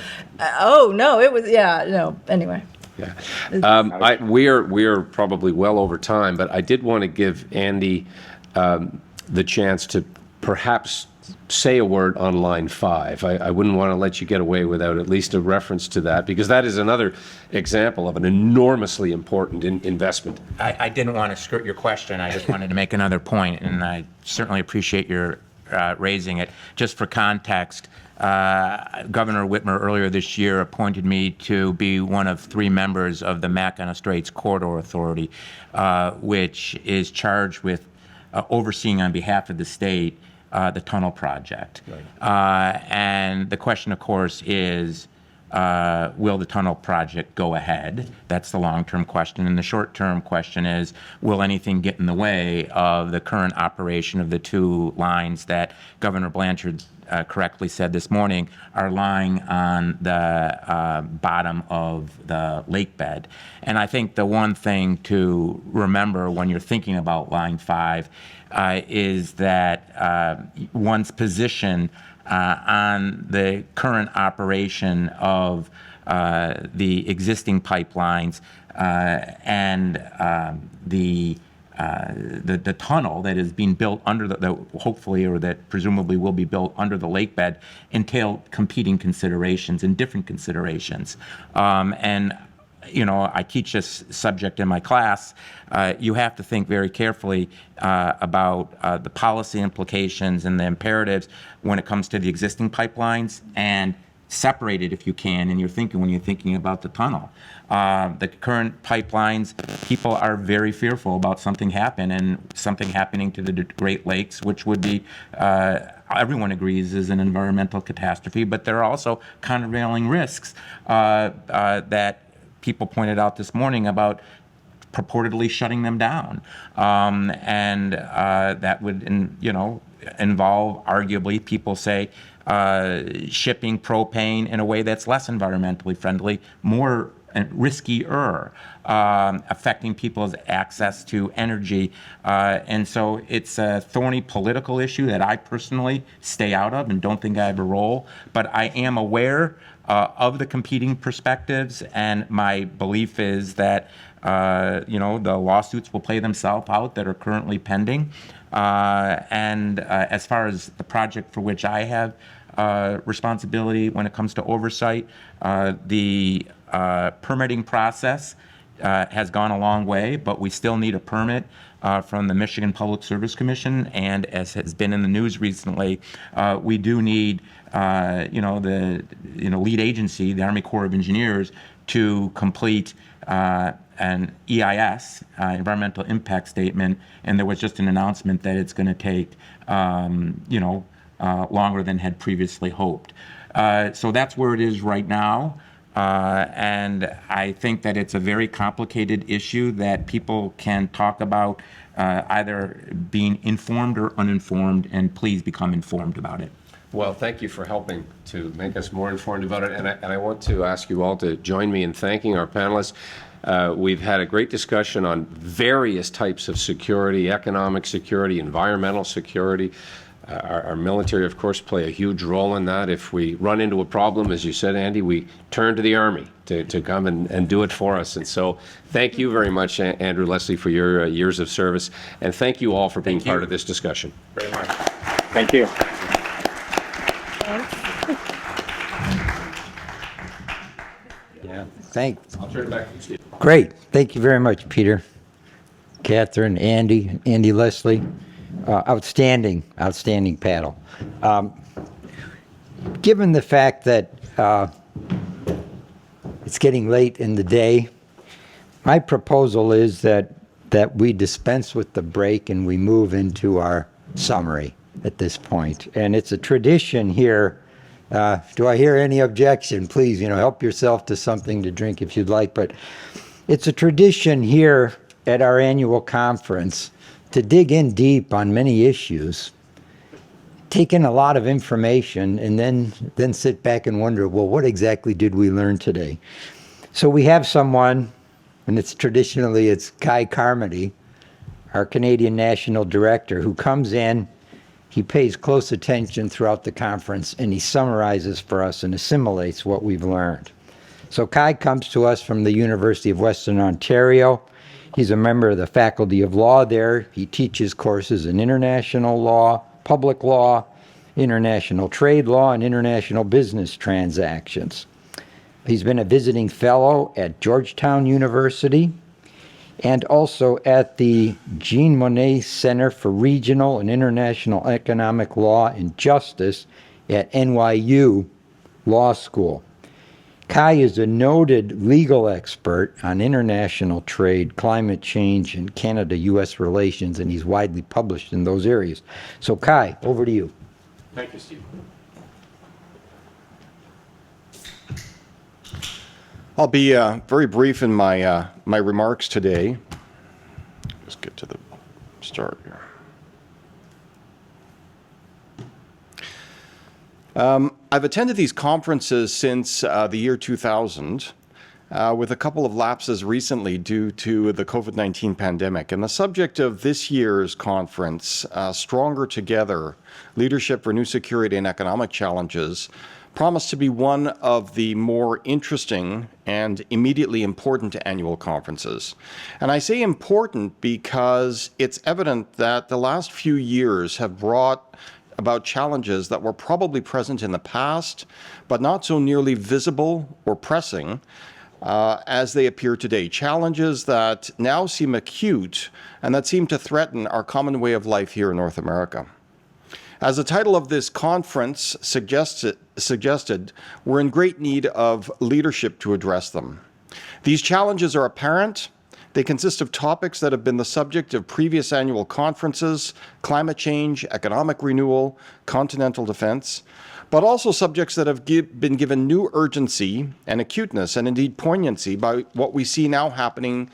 Oh, no, it was, yeah, no, anyway. Yeah. We are probably well over time, but I did want to give Andy the chance to perhaps say a word on line 5. I wouldn't want to let you get away without at least a reference to that, because that is another example of an enormously important investment. I didn't want to skirt your question. I just wanted to make another point, and I certainly appreciate your raising it. Just for context, Governor Whitmer earlier this year appointed me to be one of 3 members of the Mackinac Straits Corridor Authority, which is charged with overseeing on behalf of the state the tunnel project. Right. And the question, of course, is will the tunnel project go ahead? That's the long-term question. And the short-term question is, will anything get in the way of the current operation of the two lines that Governor Blanchard correctly said this morning are lying on the bottom of the lake bed? And I think the one thing to remember when you're thinking about Line 5 is that one's position on the current operation of the existing pipelines and the tunnel that is being built under the hopefully, or that presumably will be built under the lake bed, entail competing considerations and different considerations. And you know, I teach this subject in my class. You have to think very carefully about the policy implications and the imperatives when it comes to the existing pipelines, and separate it if you can in your thinking when you're thinking about the tunnel. The current pipelines, people are very fearful about something happening to the Great Lakes, which would be, everyone agrees, is an environmental catastrophe, but there are also countervailing risks that people pointed out this morning about purportedly shutting them down. And that would, involve, arguably, people say, shipping propane in a way that's less environmentally friendly, more riskier, affecting people's access to energy. And so it's a thorny political issue that I personally stay out of and don't think I have a role, but I am aware of the competing perspectives, and my belief is that the lawsuits will play themselves out that are currently pending. And as far as the project for which I have responsibility when it comes to oversight, the permitting process has gone a long way, but we still need a permit from the Michigan Public Service Commission, and as has been in the news recently, we do need the lead agency, the Army Corps of Engineers, to complete an EIS, environmental impact statement, and there was just an announcement that it's going to take longer than had previously hoped. So that's where it is right now. And I think that it's a very complicated issue that people can talk about either being informed or uninformed, and please become informed about it. Well, thank you for helping to make us more informed about it. And I want to ask you all to join me in thanking our panelists. We've had a great discussion on various types of security, economic security, environmental security. Our military, of course, play a huge role in that. If we run into a problem, as you said, Andy, we turn to the Army to come and do it for us. And so thank you very much, Andrew Leslie, for your years of service. And thank you all for being part of this discussion. Very much. Thank you. I'll turn it back to you, Steve. Great. Thank you very much, Peter, Catherine, Andy Leslie. Outstanding panel. Given the fact that it's getting late in the day, my proposal is that we dispense with the break and we move into our summary at this point. And it's a tradition here. Do I hear any objection? Please, help yourself to something to drink if you'd like. But it's a tradition here at our annual conference to dig in deep on many issues, take in a lot of information, and then sit back and wonder, well, what exactly did we learn today? So we have someone, and it's Kai Carmody, our Canadian National Director, who comes in, he pays close attention throughout the conference, and he summarizes for us and assimilates what we've learned. So Kai comes to us from the University of Western Ontario. He's a member of the Faculty of Law there. He teaches courses in international law, public law, international trade law, and international business transactions. He's been a visiting fellow at Georgetown University and also at the Jean Monnet Center for Regional and International Economic Law and Justice at NYU Law School. Kai is a noted legal expert on international trade, climate change, and Canada-U.S. relations, and he's widely published in those areas. So Kai, over to you. Thank you, Steve. I'll be very brief in my my remarks today. Just get to the start here. I've attended these conferences since the year 2000, with a couple of lapses recently due to the COVID-19 pandemic. And the subject of this year's conference, Stronger Together, Leadership for New Security and Economic Challenges, promised to be one of the more interesting and immediately important annual conferences. And I say important because it's evident that the last few years have brought about challenges that were probably present in the past, but not so nearly visible or pressing as they appear today. Challenges that now seem acute and that seem to threaten our common way of life here in North America. As the title of this conference suggested, we're in great need of leadership to address them. These challenges are apparent. They consist of topics that have been the subject of previous annual conferences: climate change, economic renewal, continental defense, but also subjects that have been given new urgency and acuteness, and indeed poignancy, by what we see now happening,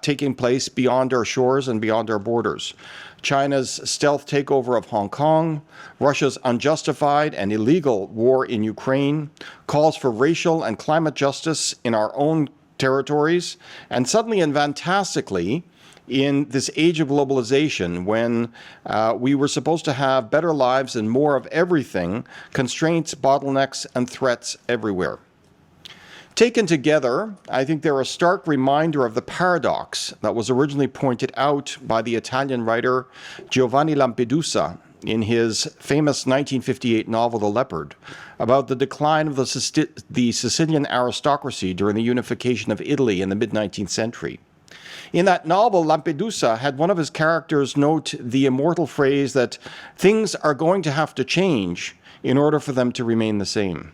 taking place beyond our shores and beyond our borders. China's stealth takeover of Hong Kong, Russia's unjustified and illegal war in Ukraine, calls for racial and climate justice in our own territories, and suddenly and fantastically, in this age of globalization, when we were supposed to have better lives and more of everything, constraints, bottlenecks, and threats everywhere. Taken together, I think they're a stark reminder of the paradox that was originally pointed out by the Italian writer Giovanni Lampedusa in his famous 1958 novel, The Leopard, about the decline of the Sicilian aristocracy during the unification of Italy in the mid-19th century. In that novel, Lampedusa had one of his characters note the immortal phrase that things are going to have to change in order for them to remain the same.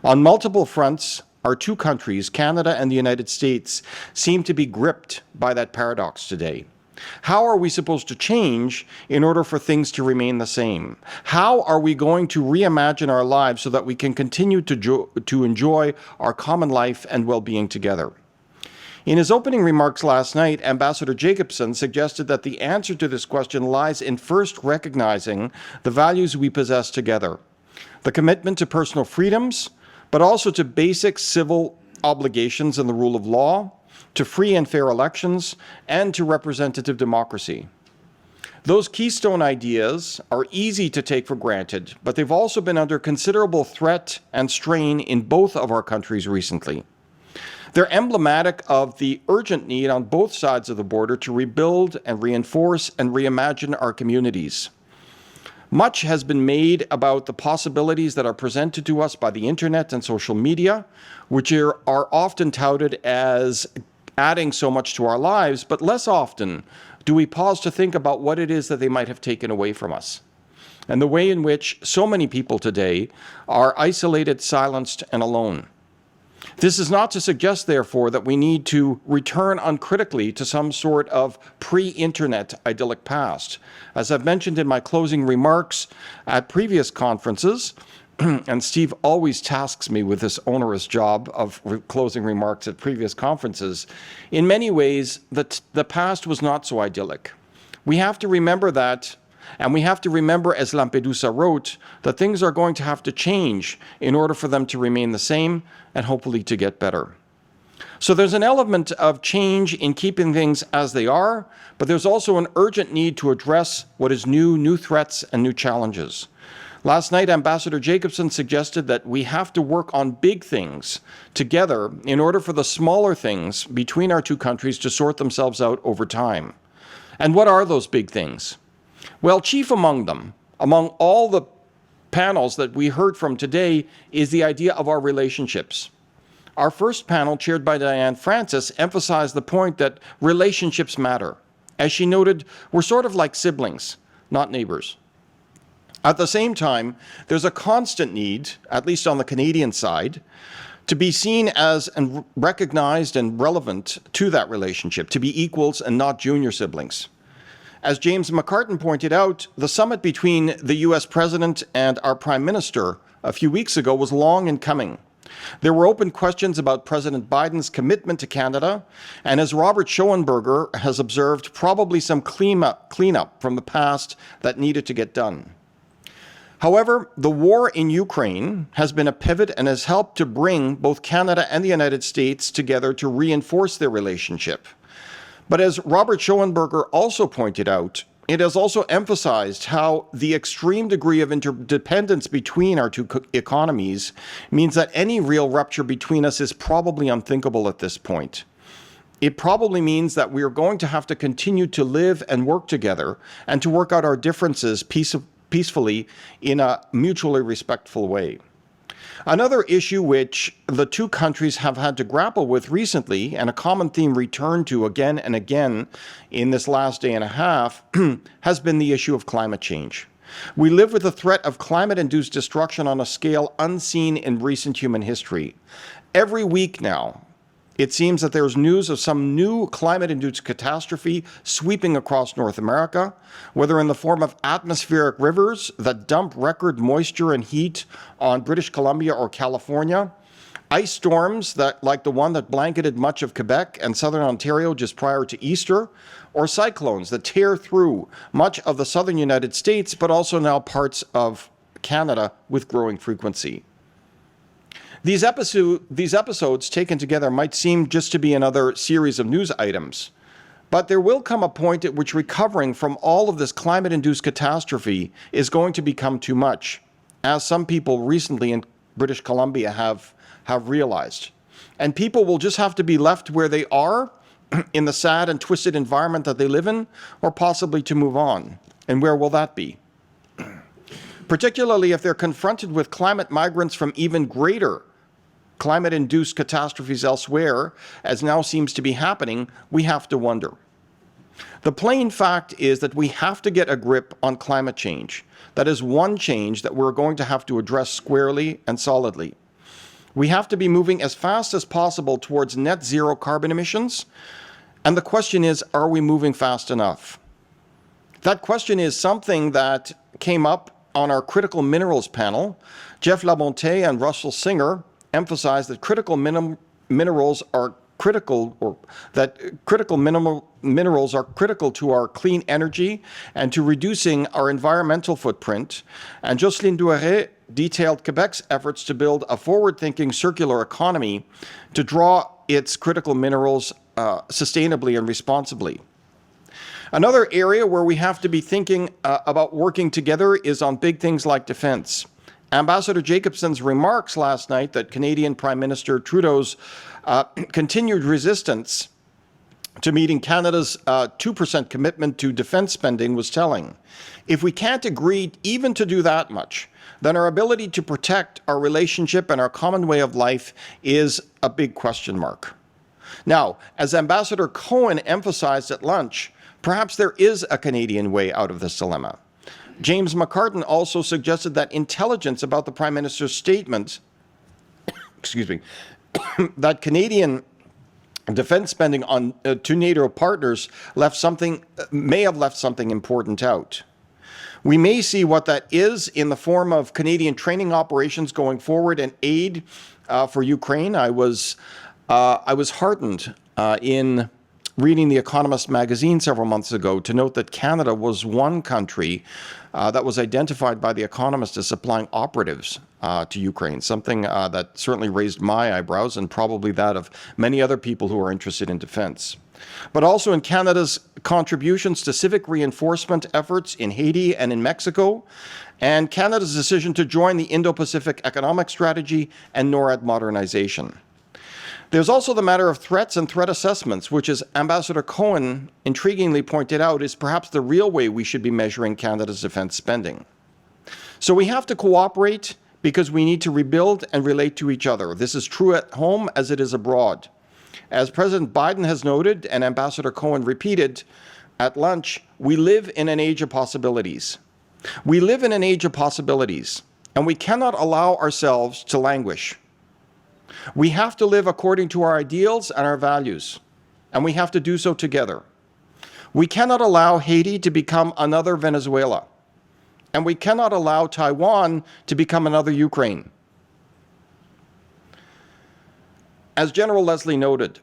On multiple fronts, our two countries, Canada and the United States, seem to be gripped by that paradox today. How are we supposed to change in order for things to remain the same? How are we going to reimagine our lives so that we can continue to enjoy our common life and well-being together? In his opening remarks last night, Ambassador Jacobson suggested that the answer to this question lies in first recognizing the values we possess together: the commitment to personal freedoms, but also to basic civil obligations and the rule of law, to free and fair elections, and to representative democracy. Those keystone ideas are easy to take for granted, but they've also been under considerable threat and strain in both of our countries recently. They're emblematic of the urgent need on both sides of the border to rebuild and reinforce and reimagine our communities. Much has been made about the possibilities that are presented to us by the internet and social media, which are often touted as adding so much to our lives, but less often do we pause to think about what it is that they might have taken away from us, and the way in which so many people today are isolated, silenced, and alone. This is not to suggest, therefore, that we need to return uncritically to some sort of pre-internet idyllic past. As I've mentioned in my closing remarks at previous conferences, and Steve always tasks me with this onerous job of closing remarks at previous conferences, in many ways, the past was not so idyllic. We have to remember that, and we have to remember, as Lampedusa wrote, that things are going to have to change in order for them to remain the same and hopefully to get better. So there's an element of change in keeping things as they are, but there's also an urgent need to address what is new threats and new challenges. Last night, Ambassador Jacobson suggested that we have to work on big things together in order for the smaller things between our two countries to sort themselves out over time. And what are those big things? Well, chief among them, among all the panels that we heard from today, is the idea of our relationships. Our first panel, chaired by Diane Francis, emphasized the point that relationships matter. As she noted, we're sort of like siblings, not neighbors. At the same time, there's a constant need, at least on the Canadian side, to be seen as and recognized and relevant to that relationship, to be equals and not junior siblings. As James McCartan pointed out, the summit between the US President and our Prime Minister a few weeks ago was long in coming. There were open questions about President Biden's commitment to Canada, and as Robert Schoenberger has observed, probably some cleanup from the past that needed to get done. However, the war in Ukraine has been a pivot and has helped to bring both Canada and the United States together to reinforce their relationship. But as Robert Schoenberger also pointed out, it has also emphasized how the extreme degree of interdependence between our two economies means that any real rupture between us is probably unthinkable at this point. It probably means that we are going to have to continue to live and work together and to work out our differences peacefully in a mutually respectful way. Another issue which the two countries have had to grapple with recently, and a common theme returned to again and again in this last day and a half, has been the issue of climate change. We live with the threat of climate-induced destruction on a scale unseen in recent human history. Every week now, it seems that there's news of some new climate-induced catastrophe sweeping across North America, whether in the form of atmospheric rivers that dump record moisture and heat on British Columbia or California, ice storms that, like the one that blanketed much of Quebec and southern Ontario just prior to Easter, or cyclones that tear through much of the southern United States, but also now parts of Canada with growing frequency. These episodes taken together might seem just to be another series of news items, but there will come a point at which recovering from all of this climate-induced catastrophe is going to become too much, as some people recently in British Columbia have realized. And people will just have to be left where they are in the sad and twisted environment that they live in, or possibly to move on. And where will that be? Particularly if they're confronted with climate migrants from even greater climate-induced catastrophes elsewhere, as now seems to be happening, we have to wonder. The plain fact is that we have to get a grip on climate change. That is one change that we're going to have to address squarely and solidly. We have to be moving as fast as possible towards net zero carbon emissions, and the question is, are we moving fast enough? That question is something that came up on our critical minerals panel. Jeff Labonte and Russell Singer emphasized that critical minerals are critical, or that critical minerals are critical to our clean energy and to reducing our environmental footprint. And Jocelyne Douaret detailed Quebec's efforts to build a forward-thinking circular economy to draw its critical minerals sustainably and responsibly. Another area where we have to be thinking about working together is on big things like defense. Ambassador Jacobson's remarks last night that Canadian Prime Minister Trudeau's continued resistance to meeting Canada's 2% commitment to defense spending was telling. If we can't agree even to do that much, then our ability to protect our relationship and our common way of life is a big question mark. Now, as Ambassador Cohen emphasized at lunch, perhaps there is a Canadian way out of this dilemma. James McCartan also suggested that intelligence about the Prime Minister's statement, that Canadian defense spending on to NATO partners may have left something important out. We may see what that is in the form of Canadian training operations going forward and aid for Ukraine. I was heartened in reading The Economist magazine several months ago to note that Canada was one country that was identified by The Economist as supplying operatives to Ukraine, something that certainly raised my eyebrows and probably that of many other people who are interested in defense. But also in Canada's contributions to civic reinforcement efforts in Haiti and in Mexico, and Canada's decision to join the Indo-Pacific Economic Strategy and NORAD modernization. There's also the matter of threats and threat assessments, which, as Ambassador Cohen intriguingly pointed out, is perhaps the real way we should be measuring Canada's defense spending. So we have to cooperate because we need to rebuild and relate to each other. This is true at home as it is abroad. As President Biden has noted and Ambassador Cohen repeated at lunch, we live in an age of possibilities. We live in an age of possibilities, and we cannot allow ourselves to languish. We have to live according to our ideals and our values, and we have to do so together. We cannot allow Haiti to become another Venezuela, and we cannot allow Taiwan to become another Ukraine. As General Leslie noted,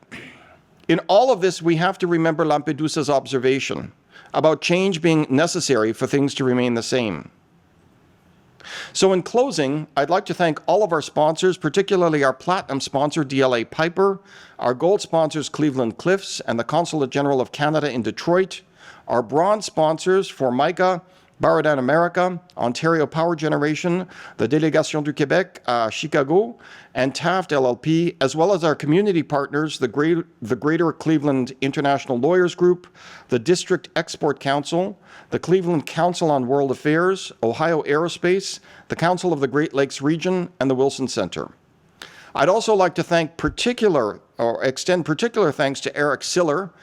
in all of this, we have to remember Lampedusa's observation about change being necessary for things to remain the same. So in closing, I'd like to thank all of our sponsors, particularly our platinum sponsor, DLA Piper, our gold sponsors, Cleveland Cliffs and the Consulate General of Canada in Detroit, our bronze sponsors, Formica, Baradan America, Ontario Power Generation, the Délégation du Québec, Chicago, and Taft LLP, as well as our community partners, the Greater Cleveland International Lawyers Group, the District Export Council, the Cleveland Council on World Affairs, Ohio Aerospace, the Council of the Great Lakes Region, and the Wilson Center. I'd also like to extend particular thanks to Eric Siller,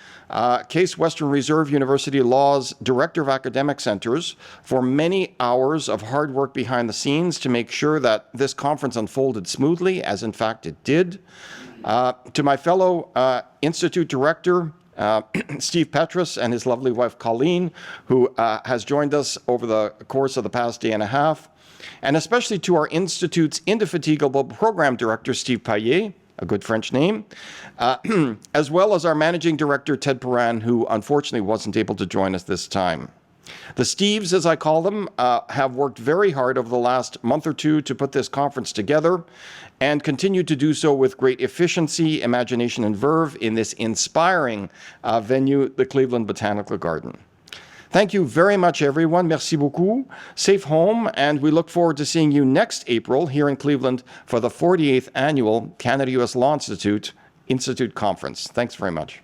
Case Western Reserve University Law's Director of Academic Centers, for many hours of hard work behind the scenes to make sure that this conference unfolded smoothly, as in fact it did. To my fellow Institute Director, Steve Petrus, and his lovely wife Colleen, who has joined us over the course of the past day and a half. And especially to our Institute's indefatigable program director, Steve Payet, a good French name, as well as our managing director, Ted Paran, who unfortunately wasn't able to join us this time. The Steves, as I call them, have worked very hard over the last month or two to put this conference together and continue to do so with great efficiency, imagination, and verve in this inspiring venue, the Cleveland Botanical Garden. Thank you very much, everyone. Merci beaucoup. Safe home, and we look forward to seeing you next April here in Cleveland for the 48th Annual Canada-US Law Institute Conference. Thanks very much.